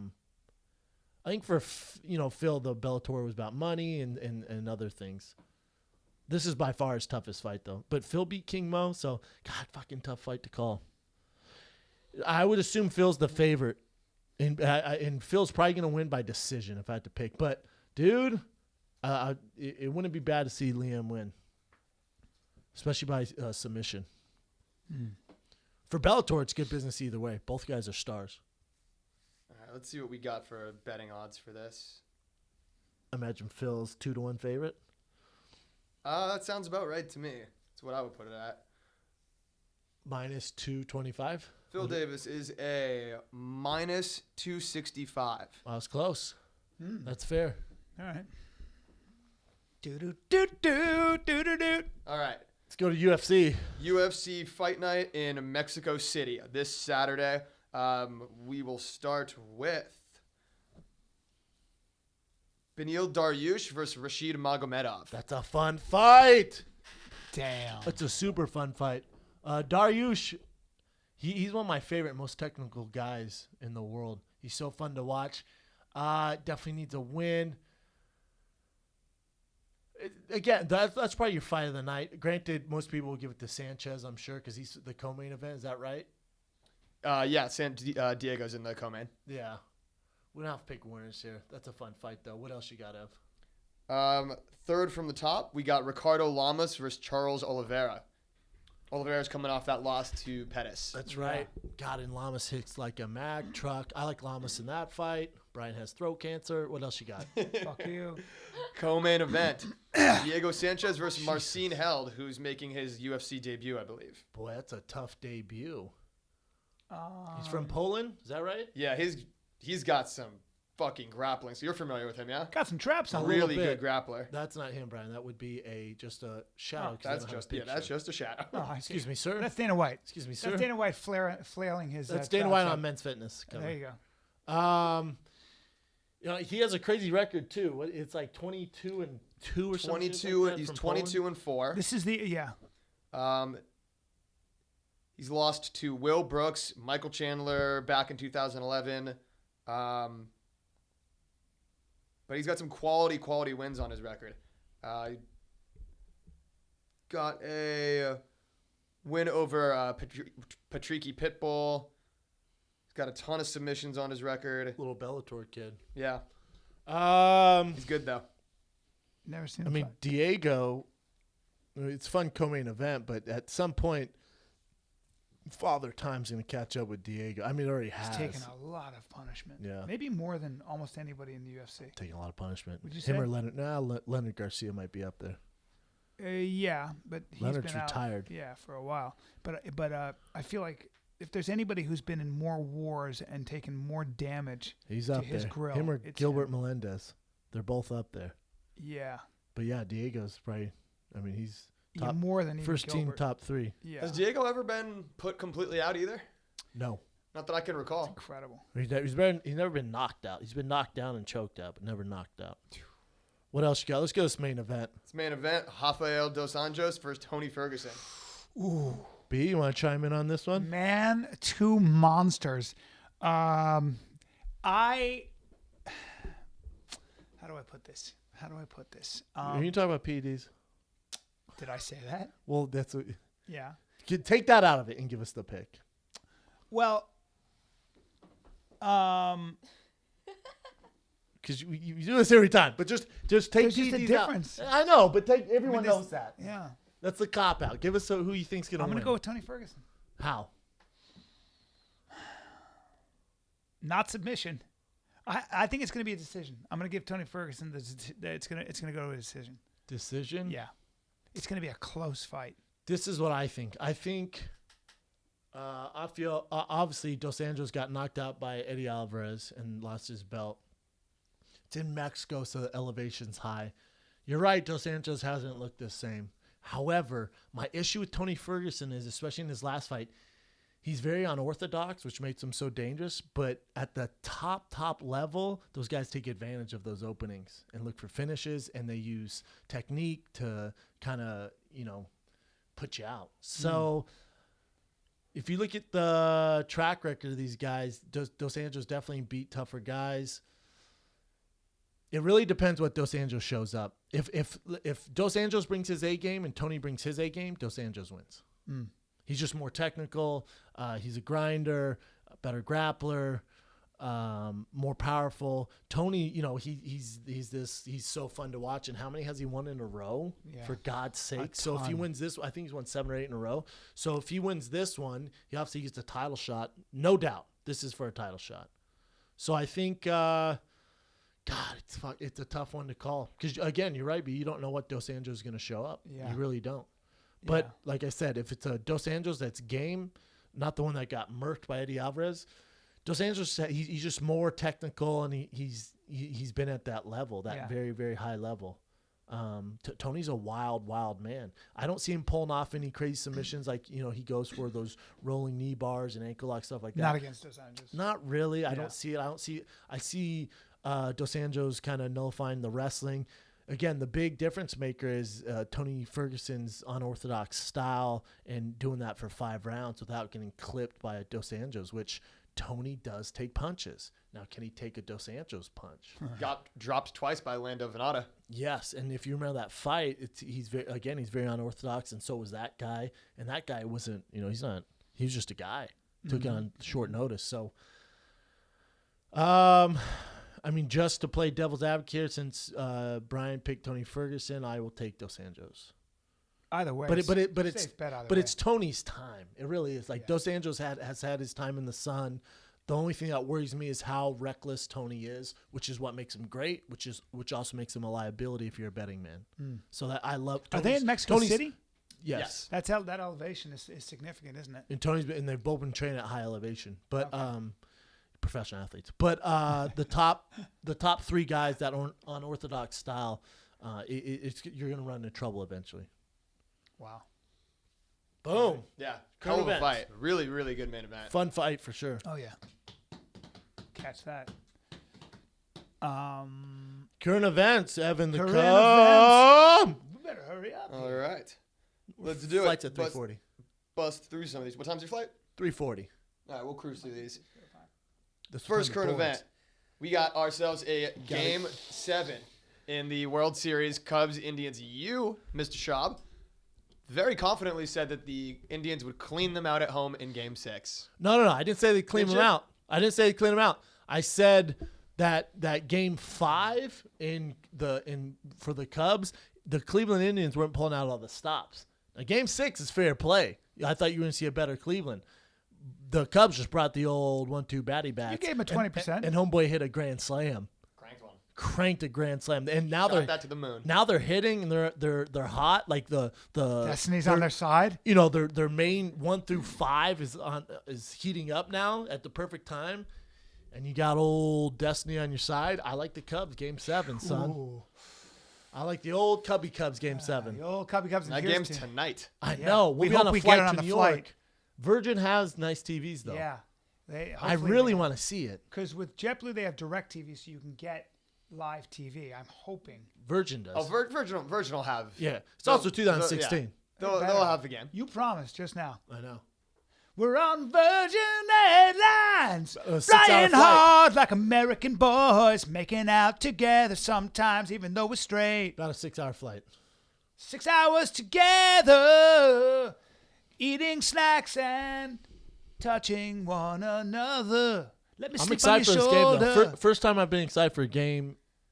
think for Phil, the Bellator was about money and other things. This is by far his toughest fight, though. But Phil beat King Mo, so, God, fucking tough fight to call. I would assume Phil's the favorite. And Phil's probably going to win by decision if I had to pick. But, dude, it wouldn't be bad to see Liam win. Especially by submission. For Bellator, it's good business either way. Both guys are stars. All right, let's see what we got for betting odds for this. Imagine Phil's 2-1 favorite. That sounds about right to me. That's what I would put it at. Minus 225. Phil Davis is a minus 265. Wow, that's close. That's fair. All right. All right. Let's go to UFC. UFC Fight Night in Mexico City this Saturday. We will start with Beneil Dariush versus Rashid Magomedov. That's a fun fight. Damn. That's a super fun fight. Dariush, he's one of my favorite, most technical guys in the world. He's so fun to watch. Definitely needs a win. Again, that's probably your fight of the night. Granted, most people will give it to Sanchez, I'm sure, because he's the co-main event. Is that right? Yeah, Diego's in the co-main. Yeah. We don't have to pick winners here. That's a fun fight, though. What else you got, Ev? Third from the top, we got Ricardo Lamas versus Charles Oliveira. Oliveira's coming off that loss to Pettis. That's right. God, and Lamas hits like a Mack truck. I like Lamas in that fight. Brian has throat cancer. What else you got? Fuck you. Co-main event, Diego Sanchez versus Marcin Held, who's making his UFC debut, I believe. Boy, that's a tough debut. He's from Poland? Is that right? Yeah, he's got some fucking grappling. So you're familiar with him, yeah? Got some traps on. Really good grappler. That's not him, Brian. That would be just a shadow. That's just a shadow. Oh, Excuse me, sir. That's Dana White. Excuse me, sir. That's Dana White flailing his. That's Dana White on Men's Fitness. There you go. He has a crazy record too. It's like 22-2 or something. 22. Like he's 22-4. This is the He's lost to Will Brooks, Michael Chandler back in 2011. But he's got some quality wins on his record. Got a win over Patricky Pitbull. He's got a ton of submissions on his record. Little Bellator kid. Yeah. He's good, though. Never seen. I mean, Diego. It's a fun co-main event, but at some point, Father Time's going to catch up with Diego. I mean, it already has. He's taken a lot of punishment. Yeah. Maybe more than almost anybody in the UFC. Taking a lot of punishment. Would you Him say? or Leonard? Leonard Garcia might be up there. Yeah, but he's Leonard's been out, retired. yeah, for a while. But I feel like if there's anybody who's been in more wars and taken more damage He's to up his there. grill, Him or it's Gilbert him. Melendez. They're both up there. Yeah. But yeah, Diego's probably. I mean, he's Yeah, top, more than even first team Gilbert. top 3. Yeah. Has Diego ever been put completely out either? No. Not that I can recall. Incredible. He's never been knocked out. He's been knocked down and choked out, but never knocked out. What else you got? Let's go to this main event. This main event, Rafael Dos Anjos versus Tony Ferguson. Ooh. B, you want to chime in on this one? Man, two monsters. How do I put this? you talk about PEDs. Did I say that? Well, that's what, Yeah. take that out of it and give us the pick. Well, Because you do this every time, but just take There's just a PEDs difference. out. I know, but everyone there's- knows that. yeah. That's the cop out. Give us who you think's gonna I'm win. gonna go with Tony Ferguson. How? Not submission. I think it's gonna be a decision. I'm gonna give Tony Ferguson it's gonna go to a decision. Decision? Yeah. It's gonna be a close fight. This is what I think. I think. I feel obviously Dos Anjos got knocked out by Eddie Alvarez and lost his belt. It's in Mexico, so the elevation's high. You're right, Dos Anjos hasn't looked the same. However, my issue with Tony Ferguson is, especially in his last fight, he's very unorthodox, which makes him so dangerous. But at the top level, those guys take advantage of those openings and look for finishes, and they use technique to kind of, put you out. So if you look at the track record of these guys, Dos Anjos definitely beat tougher guys. It really depends what Dos Anjos shows up. If Dos Anjos brings his A game and Tony brings his A game, Dos Anjos wins. He's just more technical. He's a grinder, a better grappler, more powerful. Tony, he's so fun to watch. And how many has he won in a row? Yeah. For God's sake! So if he wins this, I think he's won 7 or 8 in a row. So if he wins this one, he obviously gets a title shot, no doubt. This is for a title shot. So I think. God, it's a tough one to call. Because, again, you're right, but you don't know what Dos Anjos is going to show up. Yeah. You really don't. But, like I said, if it's a Dos Anjos that's game, not the one that got murked by Eddie Alvarez, Dos Anjos, he's just more technical, and he's been at that level, that very, very high level. Tony's a wild man. I don't see him pulling off any crazy submissions like, he goes for those rolling knee bars and ankle lock stuff like that. Not against Dos Anjos. Not really. I don't see it. I see Dos Anjos kind of nullifying the wrestling. Again, the big difference maker is Tony Ferguson's unorthodox style and doing that for 5 rounds without getting clipped by a Dos Anjos, which Tony does take punches. Now, can he take a Dos Anjos punch? Got dropped twice by Lando Venata. Yes, and if you remember that fight, he's very unorthodox, and so was that guy. And that guy wasn't, he was just a guy. Took it on short notice. So I mean, just to play devil's advocate, since Brian picked Tony Ferguson, I will take Dos Anjos. Either way, it's Tony's time. It really is. Like Dos Anjos has had his time in the sun. The only thing that worries me is how reckless Tony is, which is what makes him great, which also makes him a liability if you're a betting man. So that I love. Are they in Mexico City? Yes. That's how that elevation is significant, isn't it? And they've both been trained at high elevation, but professional athletes. But the top 3 guys that are unorthodox style, you're going to run into trouble eventually. Wow. Boom. Yeah. Hell of a fight. Really, really good main event. Fun fight for sure. Oh yeah. Catch that. Current events, Evan the Current Cub. We better hurry up. All right. Let's do Flight's it. at 3:40. Bust through some of these. What time's your flight? 3:40. All right, we'll cruise through these. This First current event. We got ourselves a Game 7 in the World Series Cubs-Indians. You, Mr. Schaub, very confidently said that the Indians would clean them out at home in Game 6. No. I didn't say they clean them out. I said that Game 5 for the Cubs, the Cleveland Indians weren't pulling out all the stops. Now, Game 6 is fair play. I thought you were going to see a better Cleveland. The Cubs just brought the old 1-2 batty back. You gave him a 20%. And homeboy hit a grand slam. Cranked a grand slam, and now they're that to the moon. Now they're hitting, and they're hot. Like the Destiny's on their side. You know, their main 1 through 5 is heating up now at the perfect time, and you got old Destiny on your side. I like the Cubs Game 7, son. Ooh. I like the old Cubs Game 7. The old Cubby Cubs. That game's tonight. I know. We'll be on a flight to New York. Virgin has nice TVs though. Yeah, I really want to see it because with JetBlue they have direct TV, so you can get live TV. I'm hoping Virgin does. Oh, Virgin will have. Yeah, it's also 2016. They'll have the game. You promised just now. I know. We're on Virgin Airlines, flying flight. hard like American boys, making out together sometimes, even though we're straight. About a 6-hour flight. 6 hours together, eating snacks and touching one another. Let me I'm sleep excited on for your this game shoulder. though. First time I've been excited for a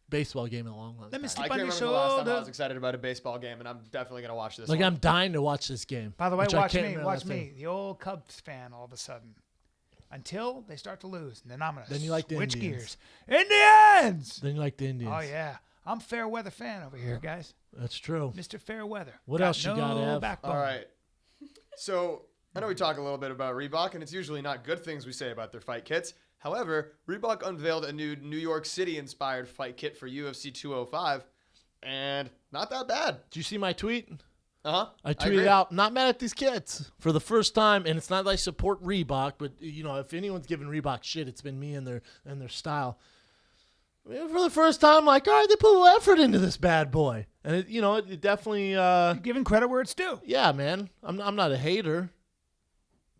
baseball game in a long Let me time. sleep I on can't your remember the last time I shoulder. was excited about a baseball game, and I'm definitely gonna watch this. Like one. I'm dying to watch this game. By the way, which I watch can't me. remember Watch last me. time. The old Cubs fan all of a sudden. Until they start to lose. And then I'm going Then you to like the switch Indians. gears. Indians! Then you like the Indians. Oh, yeah. I'm fair weather fan over here, guys. That's true. Mr. Fair Weather. What else you got, Ev? Backbone. All right. So I know we talk a little bit about Reebok, and it's usually not good things we say about their fight kits. However, Reebok unveiled a new New York City-inspired fight kit for UFC 205, and not that bad. Did you see my tweet? Uh-huh. I tweeted out, not mad at these kits for the first time, and it's not that I support Reebok, but you know, if anyone's giving Reebok shit, it's been me and their style. I mean, for the first time, like, all right, they put a little effort into this bad boy, and it definitely. You're giving credit where it's due. Yeah, man, I'm not a hater,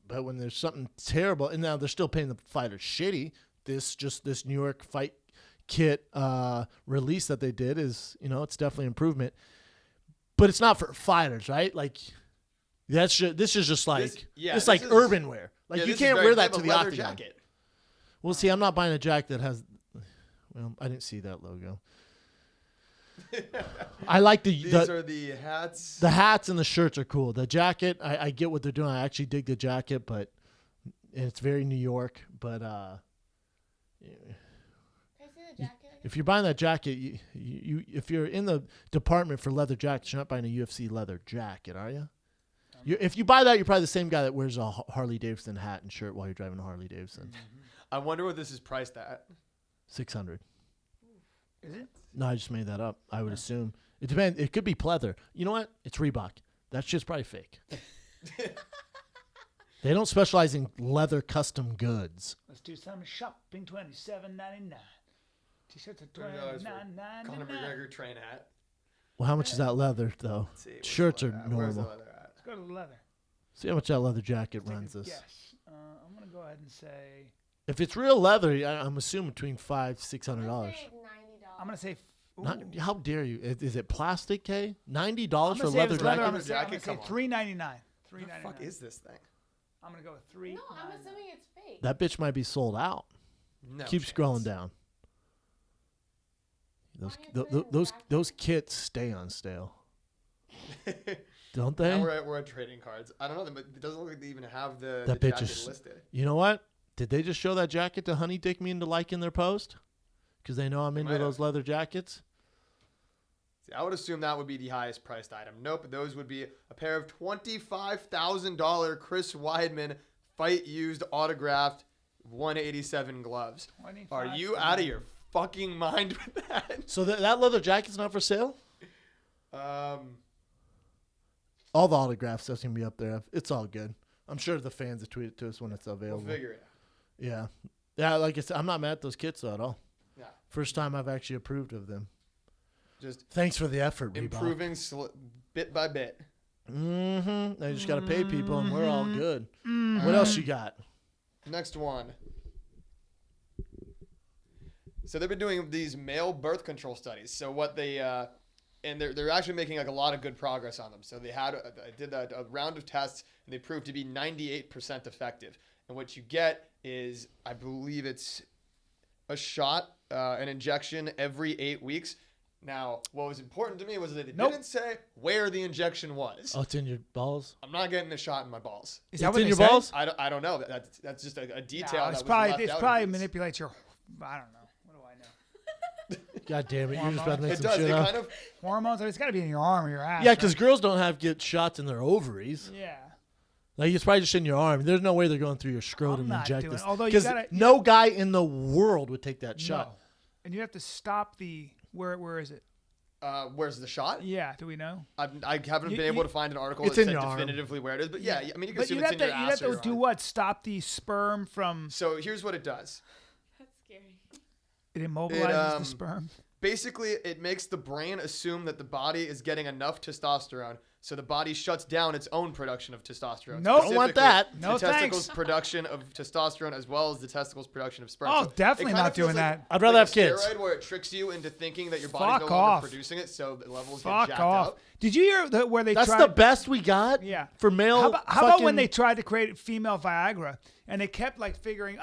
but when there's something terrible, and now they're still paying the fighters shitty. This New York fight kit release that they did is, it's definitely improvement. But it's not for fighters, right? Like, this is just like it's like urban wear. Like you can't wear that to the octagon. Jacket. Well, see, I'm not buying a jacket that has. Well, I didn't see that logo. I like These are the hats. The hats and the shirts are cool. The jacket, I get what they're doing. I actually dig the jacket, but it's very New York. But Can I see the jacket? if you're buying that jacket, you if you're in the department for leather jackets, you're not buying a UFC leather jacket, are you? If you buy that, you're probably the same guy that wears a Harley Davidson hat and shirt while you're driving a Harley Davidson. I wonder what this is priced at. $600. Is it? No, I just made that up. I would assume it depends. It could be pleather. You know what? It's Reebok. That shit's probably fake. They don't specialize in leather custom goods. Let's do some shopping. $27.99. T-shirts are $29.99. Conor McGregor train hat. Well, how much is that leather though? Shirts are Where's the normal. leather at? Let's go to the leather. See how much that leather jacket Take runs a us. guess. I'm going to go ahead and say... If it's real leather, I'm assuming between $500-$600. $90. I'm going to say... How dare you? Is it plastic, K? $90 for a say leather it's leather. jacket? I'm going to say $3.99. What the fuck is this thing? I'm going to go with $3.99. No, I'm assuming it's fake. That bitch might be sold out. No Keep chance. scrolling down. Those kits stay on stale, don't they? Now we're at trading cards. I don't know, but it doesn't look like they even have the That jacket bitch is. listed. You know what? Did they just show that jacket to honey dick me into liking their post? Because they know I'm into might those have. leather jackets. See, I would assume that would be the highest priced item. Nope, those would be a pair of $25,000 Chris Weidman fight used autographed 187 gloves. Are you out of your fucking mind with that? So that leather jacket's not for sale? All the autographs that's gonna be up there. It's all good. I'm sure the fans will tweet it to us when it's available. We'll figure it out. Yeah. Like I said, I'm not mad at those kits though at all. Yeah. First time I've actually approved of them. Just Thanks for the effort, Reebok. improving bit by bit. Mm-hmm. Now you just got to pay people, and we're all good. What else you got? Next one. So they've been doing these male birth control studies. So what they and they're actually making like a lot of good progress on them. So they did a round of tests, and they proved to be 98% effective. And what you get is, I believe it's a shot, an injection every 8 weeks. Now, what was important to me was that it didn't say where the injection was. Oh, it's in your balls? I'm not getting a shot in my balls. Is that It's what in they your said? balls? I don't know. That's just a detail. No, that it's was probably left it's out of probably these. manipulates your. I don't know. What do I know? God damn it. You're just about to make It some does. shit It up. kind of. Hormones. It's got to be in your arm or your ass. Yeah, right? because girls don't get shots in their ovaries. Yeah. Like, it's probably just in your arm. There's no way they're going through your scrotum I'm and not inject doing this. it. Although you 'Cause gotta- no guy in the world would take that shot. No. And you have to stop the. Where is it? Where's the shot? Yeah. Do we know? I haven't You- been able you- to find an article It's that in said your arm. definitively where it is. But yeah, I mean, you can But assume you'd it's have in to your ass or your do arm. what? Stop the sperm from. So here's what it does. That's scary. It immobilizes It, the sperm. Basically, it makes the brain assume that the body is getting enough testosterone, so the body shuts down its own production of testosterone. Nope. Don't want Specifically, that. No, the testicles' thanks. production of testosterone as well as the testicles' production of sperm. Oh, So it definitely kinda not feels doing like- that. I'd rather like have a kids. steroid where it tricks you into thinking that your body's Fuck no off. longer producing it, so the levels get Fuck jacked off. up. Did you hear where they That's tried? the best we got Yeah. for male. How about when they tried to create female Viagra and they kept like figuring,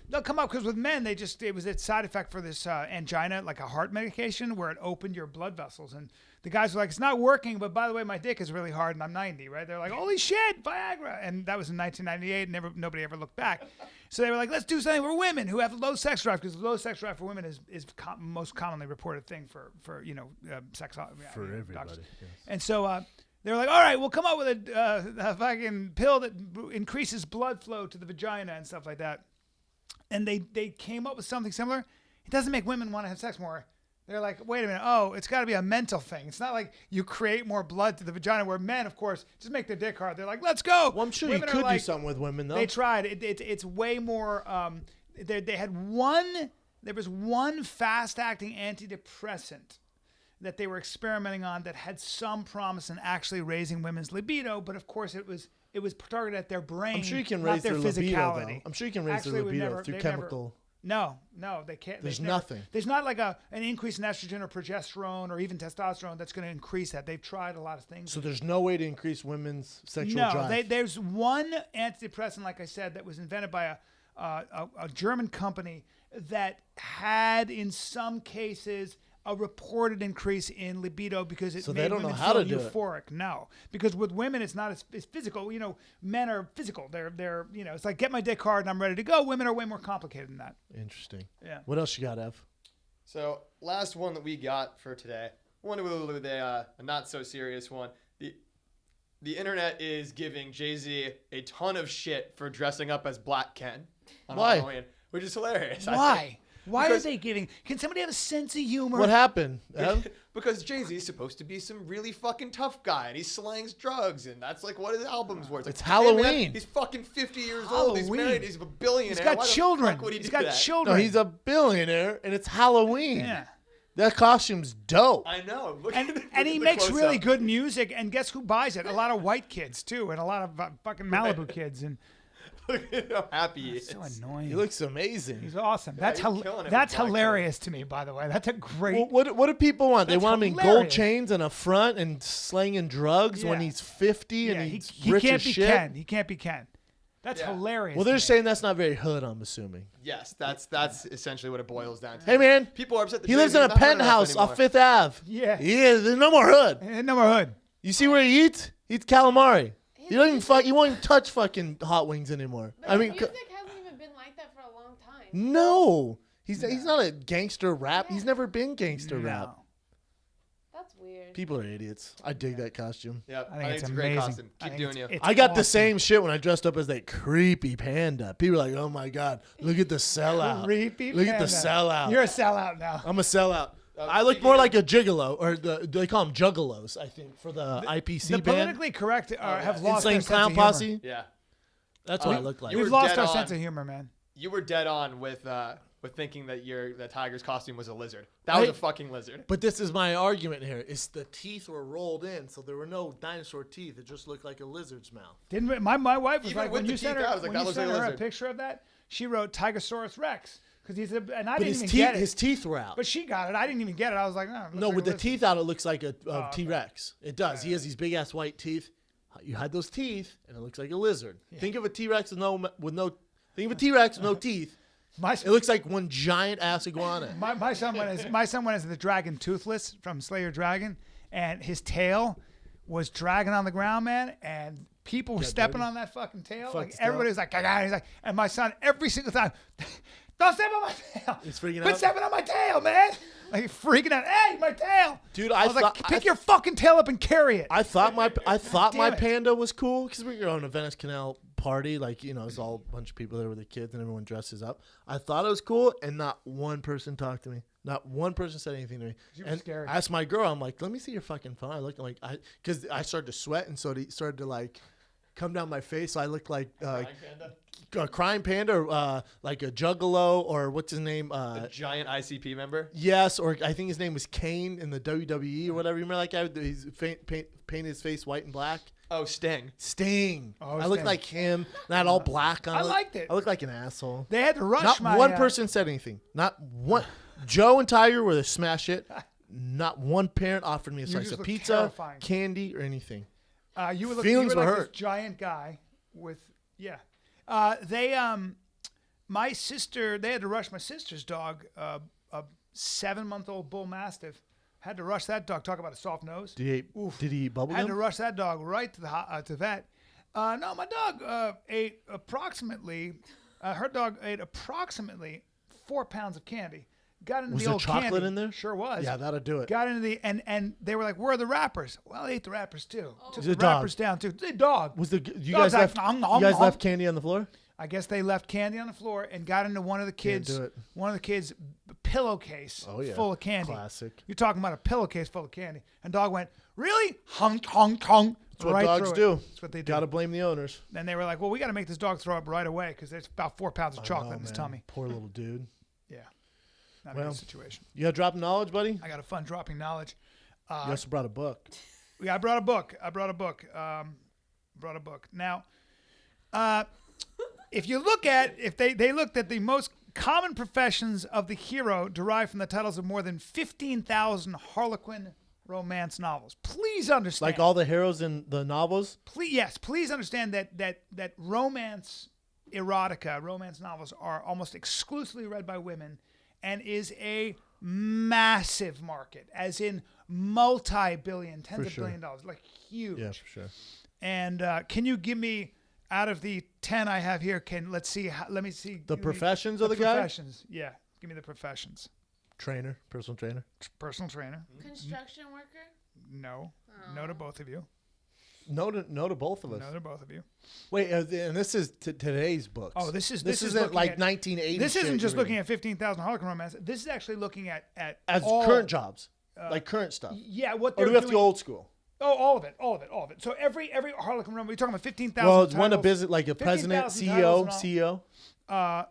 they'll come up because with men it was a side effect for this angina, like a heart medication where it opened your blood vessels, and the guys were like, it's not working, but by the way, my dick is really hard and I'm 90, right? They're like, holy shit, Viagra, and that was in 1998, and nobody ever looked back. So they were like, let's do something for women who have low sex drive, because low sex drive for women is most commonly reported thing for sex For everybody. doctors. Yes. And so they were like, all right, we'll come up with a fucking pill that increases blood flow to the vagina and stuff like that. And they came up with something similar. It doesn't make women want to have sex more. They're like, wait a minute. Oh, it's got to be a mental thing. It's not like you create more blood to the vagina, where men, of course, just make their dick hard. They're like, let's go. Well, I'm sure Women you are could do like- something with women, though. They tried. It's way more. They had one. There was one fast-acting antidepressant that they were experimenting on that had some promise in actually raising women's libido, but of course it was targeted at their brain. I'm sure you can not raise their their libido, physicality. though. I'm sure you can raise Actually, their it would libido never- through they've never- chemical. No, they can't. There's they've never- nothing. There's not like an increase in estrogen or progesterone or even testosterone that's going to increase that. They've tried a lot of things. So there's no way to increase women's sexual No, drive. there's one antidepressant, like I said, that was invented by a German company that had, in some cases, a reported increase in libido because it So made they don't know women how feel to do it. euphoric. No, because with women it's not as physical. Men are physical. They're it's like get my dick hard and I'm ready to go. Women are way more complicated than that. Interesting. Yeah. What else you got, Ev? So last one that we got for today, one with a not so serious one. The internet is giving Jay-Z a ton of shit for dressing up as Black Ken on Why? Halloween, which is hilarious. I Why? think. Why Because- are they giving? Can somebody have a sense of humor? What happened, Ev? Because Jay-Z's supposed to be some really fucking tough guy, and he slangs drugs, and that's like what his albums were. It's like, hey, man, Halloween. he's fucking 50 years old. He's Halloween. married. He's a billionaire. He's got Why the children. fuck would he He's do got that? children. No, he's a billionaire, and it's Halloween. Yeah. That costume's dope. I know. Look And, at the- and he the makes close-up. really good music, and guess who buys it? A lot of white kids too, and a lot of fucking Malibu kids, and Look at how happy he is. so annoying. He looks amazing. He's awesome. That's he's killing it that's with Black hilarious to me, by the way. That's a great. Well, what do people want? They That's want him in gold hilarious. chains and a front and slanging drugs when Yeah. he's 50 yeah, and he he's rich can't as be shit. Ken. He can't be Ken. That's Yeah. hilarious. Well, to they're me. saying that's not very hood, I'm assuming. Yes, that's essentially what it boils down to. Hey, man. People are upset. That He lives in Jay-Z's a not hood enough penthouse anymore. off 5th Ave. Yeah. Yeah, there's no more hood. No more hood. You see where he eats? He eats calamari. You don't even fuck. You won't even touch fucking hot wings anymore. But I mean, music hasn't even been like that for a long time. no. He's not a gangster rap. He's never been gangster rap. That's weird. People are idiots. I dig that costume. Yep, I think it's a amazing. great costume. I Keep think doing you. it's I got the awesome. same shit when I dressed up as that creepy panda. People are like, "Oh my god, look at the sellout! Creepy Look at the panda. sellout! You're a sellout now. I'm a sellout." I look more like a gigolo, or they call them juggalos, I think, for the IPC The band. politically correct have lost Insane their Clown sense of humor. Posse. Yeah, That's what I look like. you We've were lost dead our on. sense of humor, man. you were dead on with thinking that the tiger's costume was a lizard. That was a fucking lizard. But this is my argument here: is the teeth were rolled in, so there were no dinosaur teeth. It just looked like a lizard's mouth. Didn't my wife was Even like with when the you sent teeth her out, I was like, when that you looks sent like a her a lizard. picture of that, she wrote Tigosaurus Rex because he's and I But didn't his even teeth, get it. his teeth were out. But she got it. I didn't even get it. I was like, no. No, with the teeth out, it looks like a okay. T-Rex. It does. He has these big ass white teeth. You had those teeth, and it looks like a lizard. Think of a T-Rex with no. Think of a T-Rex with no teeth. It looks like one giant ass iguana. My son went as the dragon Toothless from Slay Your Dragon, and his tail was dragging on the ground, man, and people were stepping on that fucking tail. Like everybody was like, "Gaga." He's like, and my son every single time, don't step on my tail. He's freaking Quit out. stepping on my tail, man. Like freaking out. Hey, my tail, Dude, I was like, pick your fucking tail up and carry it. I thought my Damn it. panda was cool because we were on a Venice Canal party, like it's all a bunch of people there with their kids and everyone dresses up. I thought it was cool, and not one person talked to me. Not one person said anything to me. You were And scared. I asked my girl, I'm like, let me see your fucking phone. I looked, I'm like, because I started to sweat, and so it started to like come down my face. So I looked like a crying panda, like a juggalo, or what's his name? A giant ICP member. Yes, or I think his name was Kane in the WWE or whatever. You remember that guy? He's painted his face white and black. Oh, Sting. Sting. Oh, I looked Sting. like him. Not all black on. I liked it. I looked like an asshole. They had to rush Not my one person said anything. Not one. Joe and Tiger were the smash it. Not one parent offered me a slice just of looked pizza, terrifying. candy, or anything. You were Feelings were like hurt. this giant guy with my sister. They had to rush my sister's dog, a 7-month-old bull mastiff. Had to rush that dog. Talk about a soft nose. Did he eat Had to bubblegum? rush that dog right to the to vet. No, my dog ate approximately. Her dog ate approximately 4 pounds of candy. Got into Was the there old chocolate candy. in there? Sure was. Yeah, that'll do it. Got into the and they were like, "Where are the wrappers?" Well, they ate the wrappers too. Took The the dog. wrappers down too. The dog. Was you Dog's guys like, left? nom, You nom, guys nom. left candy on the floor? I guess they left candy on the floor and got into one of the kids' do it. pillowcase Oh, yeah. full of candy. Classic. You're talking about a pillowcase full of candy. And dog went, "Really?" Honk, honk, honk. That's what right dogs through it. do. That's what they do. Got to blame the owners. Then they were like, "Well, we got to make this dog throw up right away because there's about 4 pounds of chocolate in his tummy." Poor little dude. Yeah, not a Well. good situation. You got dropping knowledge, buddy? I got a fun dropping knowledge. You also brought a book. Yeah, I brought a book. Now, if you look at if they looked at the most common professions of the hero derived from the titles of more than 15,000 Harlequin romance novels. Please understand. Like all the heroes in the novels? Please understand that romance erotica, romance novels are almost exclusively read by women and is a massive market, as in multi-billion, tens of billion dollars, like huge. Yeah, for sure. And can you give me, out of the 10 I have here, let me see. The professions of the guy? Professions, yeah. Give me the professions. Trainer, personal trainer. Personal trainer, Construction worker? no. No to both of you. No to both of us. No to both of you. Wait, and this is today's books. Oh, this isn't looking like at- 1980. This isn't shit just you're looking reading. at 15,000 Harlequin romance. This is actually looking at as all, current jobs, like current stuff. Yeah, what Or they're do we have to doing. go old school? Oh, all of it. So every Harlequin romance, we're talking about 15,000. Well, it's one a titles, business, like a president, 15,000 titles CEO. and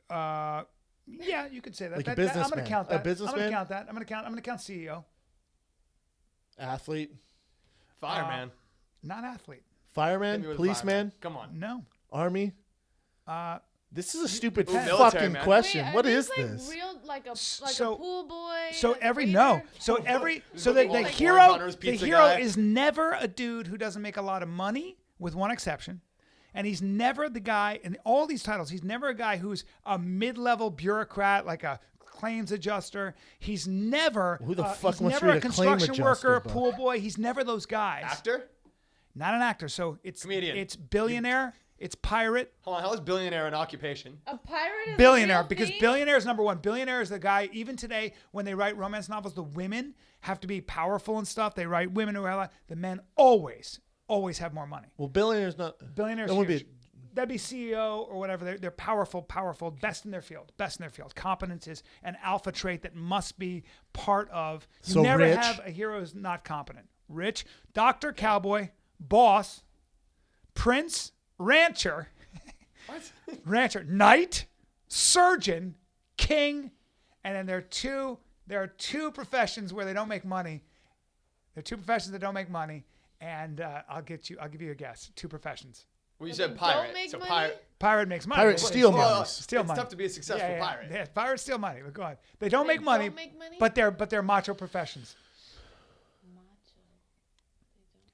all. Yeah, you could say that. Like a I'm going businessman. to count A that. I'm businessman? going to count that. I'm going to count CEO. Athlete, Fireman. Not athlete. fireman, Hit me with a policeman, fireman. Come on. No. army. Uh, This is a stupid military, fucking man. question. Wait, what are is these, like, this? Real, like a So- pool boy. so like a every waiter? no. So every so the Like hero Warren Hunter's the pizza hero guy. is never a dude who doesn't make a lot of money, with one exception. And he's never the guy in all these titles. He's never a guy who's a mid-level bureaucrat, like a claims adjuster. He's never Who the fuck he's wants never to a be a claim construction worker, adjuster, pool boy. He's never those guys. Actor? Not an actor. So it's Comedian. It's billionaire. It's pirate. Hold on, how is billionaire an occupation? A pirate is Billionaire, a real because thing? billionaire is number one. Billionaire is the guy, even today, when they write romance novels, the women have to be powerful and stuff. They write women who are the men always have more money. Well, billionaire's not. Billionaires, That would be. that'd be CEO or whatever. They're powerful, best in their field. Competence is an alpha trait that must be part of. You So never rich? have a hero who's not competent. Rich, doctor, cowboy, boss, prince, rancher. What? Rancher, knight, surgeon, king, and then there are two professions where they don't make money. There are two professions that don't make money, and I'll give you a guess. Two professions. Well, you But said they don't pirate. make So money? pirate. Pirate makes money. Pirate steal Well, money. Steal it's money. tough to be a successful pirate. Yeah, pirates steal money. But go on. They don't They make money, don't make money? but they're macho professions.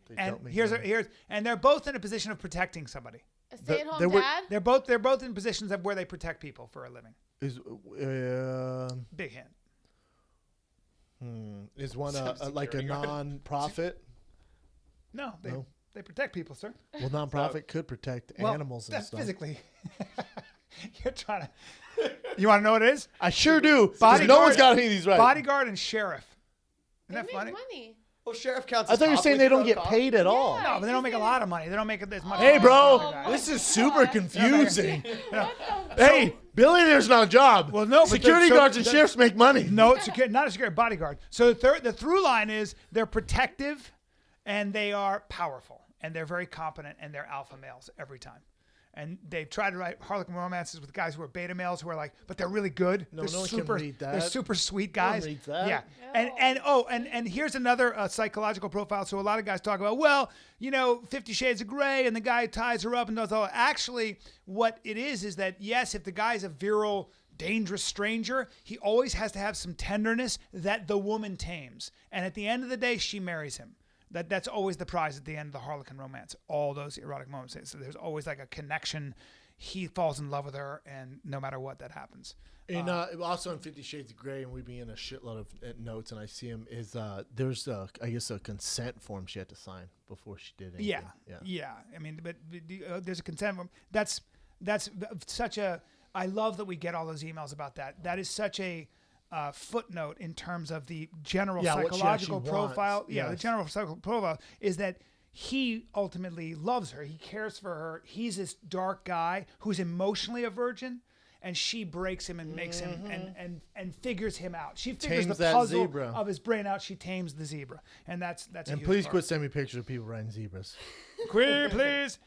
They And don't make here's money. and they're both in a position of protecting somebody. A stay-at-home there were- dad? They're both in positions of where they protect people for a living. Big hint. Is one Some like a security guard. non-profit? No, No. they protect people, sir. Well, non-profit could protect Well, animals and that's stuff. physically. You're trying to. You want to know what it is? I sure do. 'Cause Bodyguard- no one's got any of these right. Bodyguard and sheriff. They Isn't that make funny? money. Well, sheriff counts I as thought you were top saying with they don't your get own paid at all. Yeah. No, but they don't make a lot of money. They don't make as much. Hey, money. bro, Oh, this my is super God. confusing. What the Hey, billionaire's not a job. Well, no, but security so guards and the- sheriffs make money. No, it's not a security bodyguard. So the through line is they're protective, and they are powerful, and they're very competent, and they're alpha males every time. And they've tried to write Harlequin romances with guys who are beta males who are but they're really good. No, they're no one can super, read that. They're super sweet No one guys. reads that. Yeah. No. And here's another psychological profile. So a lot of guys talk about, well, 50 Shades of Grey, and the guy ties her up and does all that. Actually, what it is that, yes, if the guy's a virile, dangerous stranger, he always has to have some tenderness that the woman tames. And at the end of the day, she marries him. That's always the prize at the end of the Harlequin romance. All those erotic moments. So there's always like a connection. He falls in love with her, and no matter what, that happens. And also in 50 Shades of Grey, and we be in a shitload of notes, and I see him, is there's, I guess, a consent form she had to sign before she did anything. Yeah. I mean, but there's a consent form. That's such a. I love that we get all those emails about that. That is such a footnote in terms of the general Yeah, what she psychological actually profile. wants. Yeah, the Yes. general psychological profile is that he ultimately loves her. He cares for her. He's this dark guy who's emotionally a virgin, and she breaks him and makes him and figures him out. She figures Tames the that puzzle zebra. of his brain out. She tames the zebra, and that's a And huge please part. quit sending me pictures of people riding zebras. Quit, please.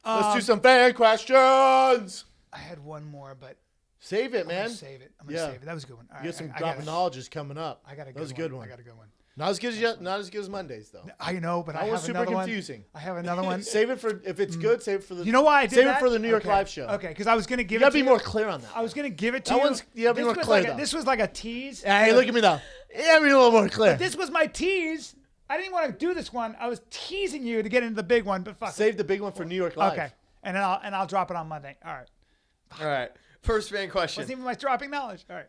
Let's do some fan questions. I had one more, but Save it, I'm gonna man. save it. I'm gonna Yeah. save it. That was a good one. All You right, got some I drop got of it. knowledge is coming up. I got a good That was a good one. I got a good one. Not as good as Mondays though. I know, but That I was have super another confusing. one. I have another one. Save it for if it's good. Save it for the. You know why I did Save that? it for the New York Okay. Live show. Okay, because I was gonna You give it gotta to be you. more clear on that. I was gonna give it to That you. one's- you gotta be This more was clear, like though. this was like a tease. Hey, look at me now. Yeah, be a little more clear. This was my tease. I didn't want to do this one. I was teasing you to get into the big one, but fuck. it. Save the big one for New York Live. Okay, and I'll drop it on Monday. All right. All right. First fan question. Wasn't even my dropping knowledge. All right.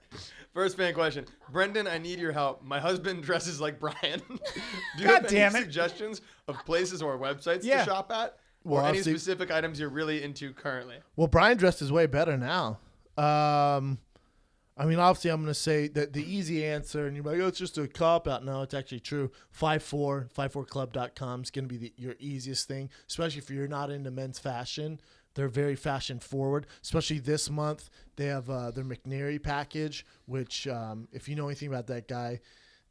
First fan question. Brendan, I need your help. My husband dresses like Brian. Do you God have damn any it. suggestions of places or websites Yeah. to shop at? Or Well, any obviously- specific items you're really into currently? Well, Brian dressed is way better now. I mean, obviously, I'm going to say that the easy answer, and you're like, oh, it's just a cop out. No, it's actually true. 54club.com is going to be your easiest thing, especially if you're not into men's fashion. They're very fashion forward, especially this month. They have their McNary package, which, if you know anything about that guy,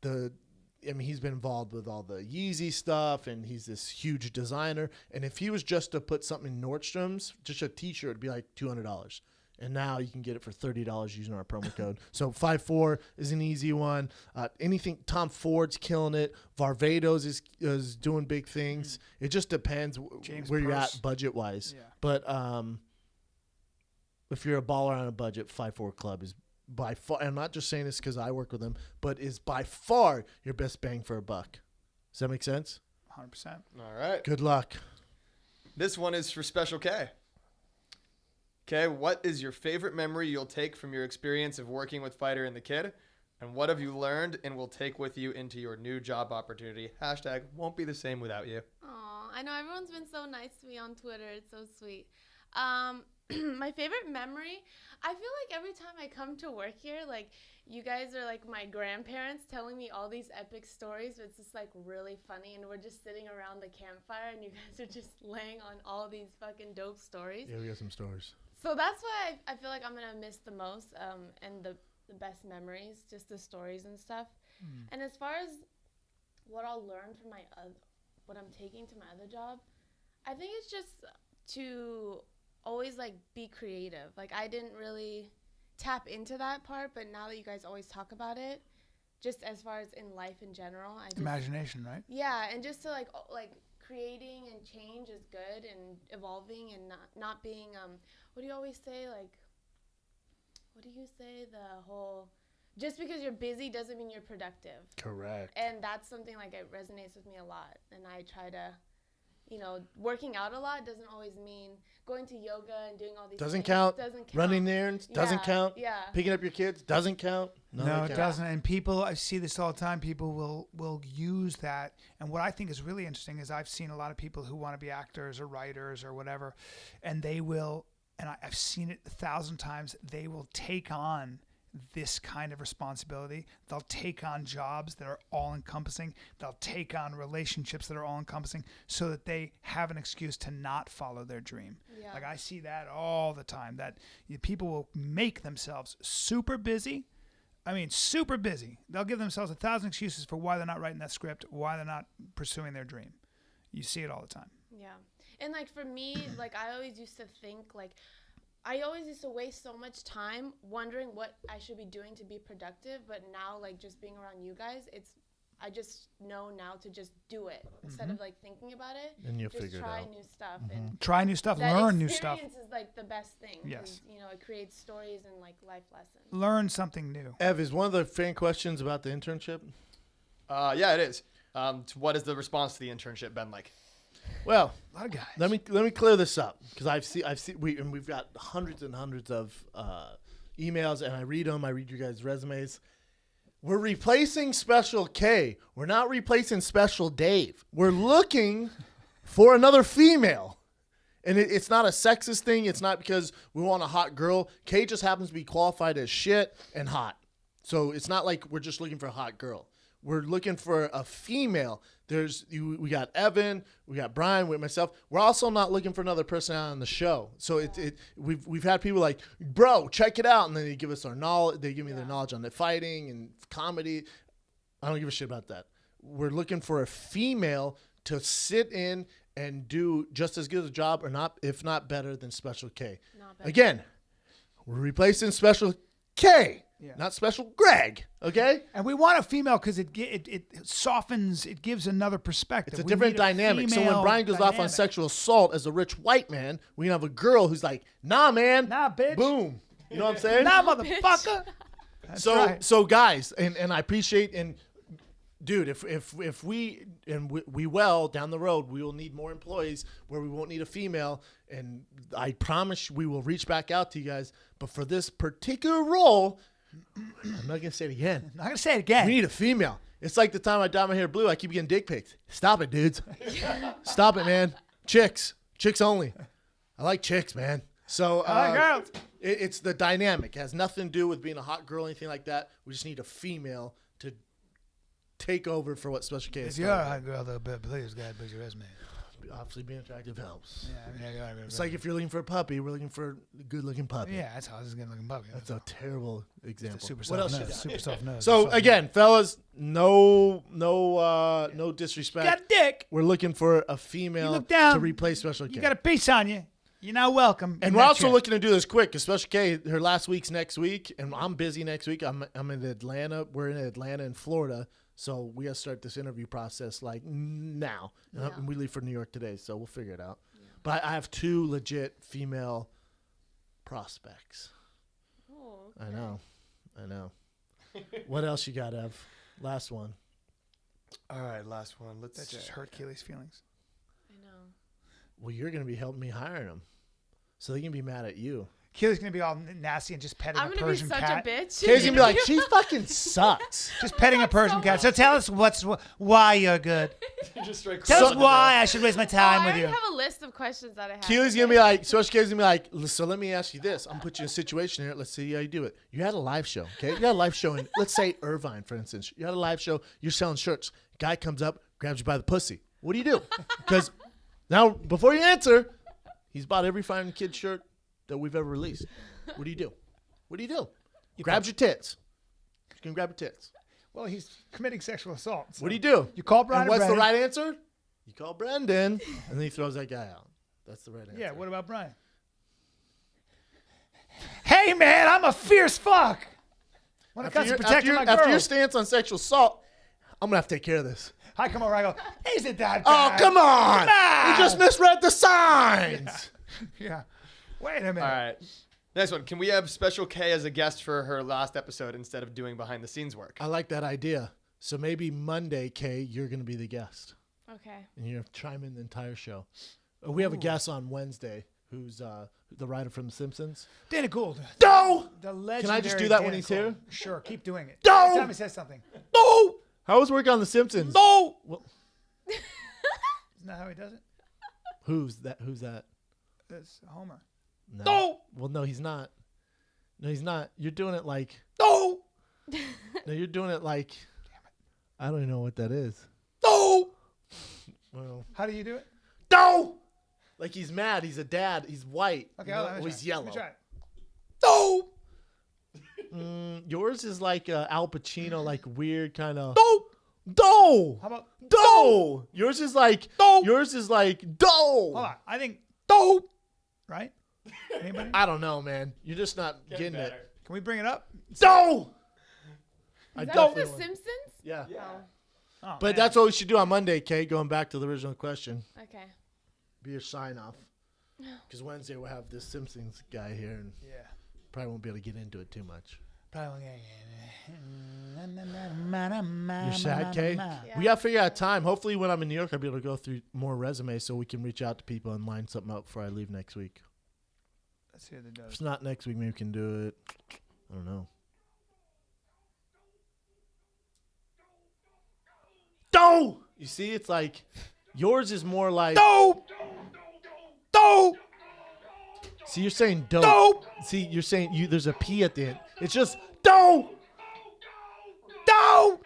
he's been involved with all the Yeezy stuff, and he's this huge designer. And if he was just to put something in Nordstrom's, just a T-shirt, it'd be like $200. And now you can get it for $30 using our promo code. So 54 is an easy one. Anything Tom Ford's killing it. Varvatos is doing big things. It just depends James where you're Purse. at budget wise. Yeah. But if you're a baller on a budget, 54 Club is by far. And I'm not just saying this because I work with them, but is by far your best bang for a buck. Does that make sense? 100%. All right. Good luck. This one is for Special K. Okay, what is your favorite memory you'll take from your experience of working with Fighter and the Kid? And what have you learned and will take with you into your new job opportunity? Hashtag won't be the same without you. Aw, I know everyone's been so nice to me on Twitter. It's so sweet. My favorite memory, I feel like every time I come to work here, like, you guys are like my grandparents telling me all these epic stories. It's just like really funny, and we're just sitting around the campfire, and you guys are just laying on all these fucking dope stories. Yeah, we got some stories. So that's what I feel like I'm gonna miss the most, and the best memories, just the stories and stuff. And as far as what I'll learn from what I'm taking to my other job, I think it's just to always like be creative. Like, I didn't really tap into that part, but now that you guys always talk about it, just as far as in life in general, I just, Imagination, right? yeah, and just to like creating and change is good, and evolving, and not being what do you always say, like, what do you say, the whole, just because you're busy doesn't mean you're productive. Correct. And that's something like it resonates with me a lot, and I try to, working out a lot doesn't always mean going to yoga and doing all these Doesn't things. count. Doesn't count. Running errands doesn't count. Yeah. Picking up your kids doesn't count. No, it doesn't. And people, I see this all the time. People will use that. And what I think is really interesting is I've seen a lot of people who want to be actors or writers or whatever, and they will, and I've seen it 1,000 times, they will take on this kind of responsibility. They'll take on jobs that are all-encompassing. They'll take on relationships that are all-encompassing so that they have an excuse to not follow their dream. Yeah. Like, I see that all the time, that people will make themselves super busy. I mean, super busy. They'll give themselves 1,000 excuses for why they're not writing that script, why they're not pursuing their dream. You see it all the time. Yeah. And like for me, like I always used to think like, I always used to waste so much time wondering what I should be doing to be productive. But now, like, just being around you guys, I just know now to just do it instead of like thinking about it. And you'll just figure it try out. new stuff and Try new stuff, that learn new stuff. experience is like the best thing. 'Cause, Yes. it creates stories and like life lessons. Learn something new. Ev, is one of the fan questions about the internship? Yeah, it is. What has the response to the internship been like? Well, A lot of guys. let me clear this up, because I've seen we've got hundreds and hundreds of emails, and I read them. I read you guys' resumes. We're replacing Special K. We're not replacing Special Dave. We're looking for another female. And it's not a sexist thing. It's not because we want a hot girl. K just happens to be qualified as shit and hot. So it's not like we're just looking for a hot girl. We're looking for a female. We got Evan, we got Brian, with myself. We're also not looking for another person out on the show. So we've had people like, bro, check it out, and then they give us our knowledge. They give me their knowledge on the fighting and comedy. I don't give a shit about that. We're looking for a female to sit in and do just as good a job, or not, if not better than Special K. Not better. Again, we're replacing Special K, not Special Greg. Okay. And we want a female because it softens, it gives another perspective. It's a We different need dynamic. So when female Brian goes off on dynamic. sexual assault as a rich white man, we can have a girl who's like, nah, man. Nah, bitch. Boom. You know what I'm saying? Nah, motherfucker. That's so right. so guys, and I appreciate, and dude, if we will down the road, we will need more employees where we won't need a female, and I promise we will reach back out to you guys. But for this particular role, I'm not gonna say it again. I'm not going to say it again. We need a female. It's like the time I dyed my hair blue, I keep getting dick pics. Stop it, dudes. Stop it, man. Chicks only. I like chicks, man. So I like girls. It's the dynamic. It has nothing to do with being a hot girl or anything like that. We just need a female to take over for what Special K is. If you're a hot girl, though, please, God, put your resume. Obviously, being attractive helps. Yeah, It's like if you're looking for a puppy, we're looking for a good-looking puppy. yeah, that's how this is going to look puppy. That's a terrible example. Super What soft else you nose. got? Super soft nose. So Soft again, fellas, no disrespect. nose. Got a dick. We're looking for a You female look down. to replace Special K. You got a piece on you. You're not welcome. And in we're that also chair. looking to do this quick, because Special K, her last week's next week, and I'm busy next week. I'm in Atlanta. We're in Atlanta and Florida, so we got to start this interview process like now. And we leave for New York today, so we'll figure it out. Yeah. But I have 2 legit female prospects. Oh, I know. What else you got, Ev? Last one. All right, last one. That just hurt Keely's feelings. I know. Well, you're going to be helping me hiring them. So they can be mad at you. Keely's gonna be all nasty and just petting a Persian cat. I'm gonna be such a bitch. Kay's gonna be like, she fucking sucks. Just petting a Persian cat. So tell us why you're good. Just straight Tell us close why I should waste my time I with already you. have a list of questions that I have. Keely's gonna be like, so Kay's gonna be like, so let me ask you this. I'm gonna put you in a situation here. Let's see how you do it. You had a live show, okay? You had a live show in, let's say Irvine, for instance. You had a live show. You're selling shirts. Guy comes up, grabs you by the pussy. What do you do? Because now, before you answer, he's bought every Fine Kid shirt that we've ever released. What do you do? What do you do? Grabs your tits. He's gonna grab your tits. Well, he's committing sexual assault. So What do you do? You call Brian. And what's the Brendan. right answer? You call Brendan, and then he throws that guy out. That's the right answer. Yeah. What about Brian? Hey man, I'm a fierce fuck. When it comes to protecting my girl. After your stance on sexual assault, I'm gonna have to take care of this. I come over. I go. Isn't that Oh, bad? come on! Come You just misread the signs. Yeah. Wait a minute. All right. Next one. Can we have Special K as a guest for her last episode instead of doing behind the scenes work? I like that idea. So maybe Monday, Kay, you're gonna be the guest, Okay. and you're gonna chime in the entire show. We have a guest on Wednesday who's the writer from The Simpsons. Dana Gould. No! The legendary. Can I just do that when Dana he's Gould. here? Sure. Keep doing it. No! Every time he says something. No! How was work on The Simpsons? No. Well, Isn't that how he does it? who's that? Who's that? It's Homer. No. Well, no, he's not. No, he's not. You're doing it like. No. No, you're doing it like. I don't even know what that is. No. Well, How do you do it? no! Like he's mad. He's a dad. He's white. Okay. You know, hold on, let or me he's try. yellow. Let me try it. No. Yours is like Al Pacino, like weird kind of. No. Do. How about Do. Yours is like. Do. Yours is like. Do. Hold on. I think do. Right? Anybody? I don't know, man. You're just not getting it. Can we bring it up? Do. I Is that from definitely The want- Simpsons? Yeah. Oh, But man. that's what we should do on Monday, Kate. Going back to the original question. Okay. Be your sign off. Because Wednesday we'll have this Simpsons guy here and Yeah. probably won't be able to get into it too much. Probably. You're sad, Kay? Yeah. We got to figure out time. Hopefully when I'm in New York, I'll be able to go through more resumes so we can reach out to people and line something up before I leave next week. Let's see what it If does. it's not next week, maybe we can do it. I don't know. Do! You see, it's like yours is more like. Do. Do. See, you're saying dope. Dope. See, you're saying you. There's a P at the end. It's just do. Do.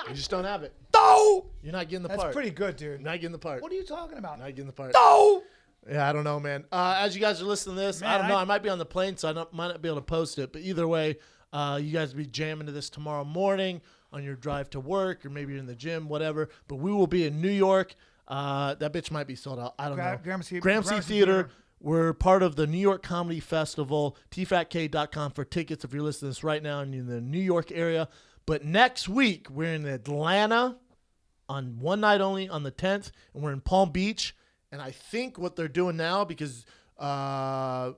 You just don't have it. Do. You're not getting the That's part. pretty good, dude. You're not getting the part. What are you talking about? Not getting the part. Do. Yeah, I don't know, man. As you guys are listening to this, I Man, don't know. I might be on the plane, so might not be able to post it. But either way, you guys will be jamming to this tomorrow morning on your drive to work, or maybe you're in the gym, whatever. But we will be in New York. That bitch might be sold out. I don't know. Gramercy Theater. We're part of the New York Comedy Festival. tfatk.com for tickets if you're listening to this right now and you're in the New York area. But next week, we're in Atlanta on one night only on the 10th, and we're in Palm Beach. And I think what they're doing now, because I'll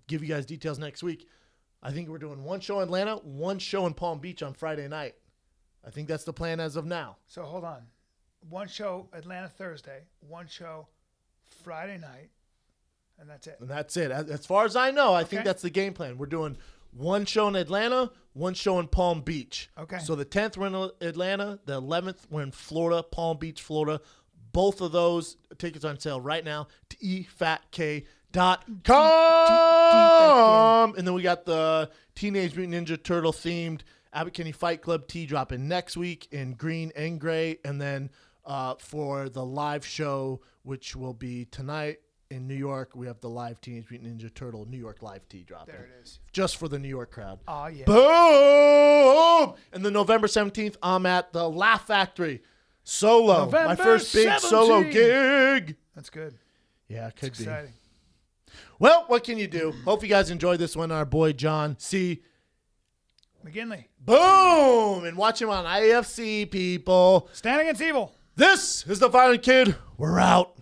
give you guys details next week, I think we're doing one show in Atlanta, one show in Palm Beach on Friday night. I think that's the plan as of now. So hold on. One show Atlanta Thursday, one show Friday night, and that's it. And that's it. As far as I know, I think Okay. that's the game plan. We're doing one show in Atlanta, one show in Palm Beach. Okay. So the 10th, we're in Atlanta. The 11th, we're in Florida, Palm Beach, Florida. Both of those tickets on sale right now. tfatk.com. And then we got the Teenage Mutant Ninja Turtle themed Abbott Kinney Fight Club tee dropping next week in green and gray. And then for the live show, which will be tonight in New York, we have the live Teenage Mutant Ninja Turtle New York live tee dropping. There it is. Just for the New York crowd. Oh, yeah. Boom! And then November 17th, I'm at the Laugh Factory. Solo. My November first big 17th. solo gig. That's good. Yeah, it could be. Exciting. Well, what can you do? Hope you guys enjoyed this one. Our boy John C. McGinley. Boom! And watch him on IFC, people. Stand Against Evil. This is the Violent Kid. We're out.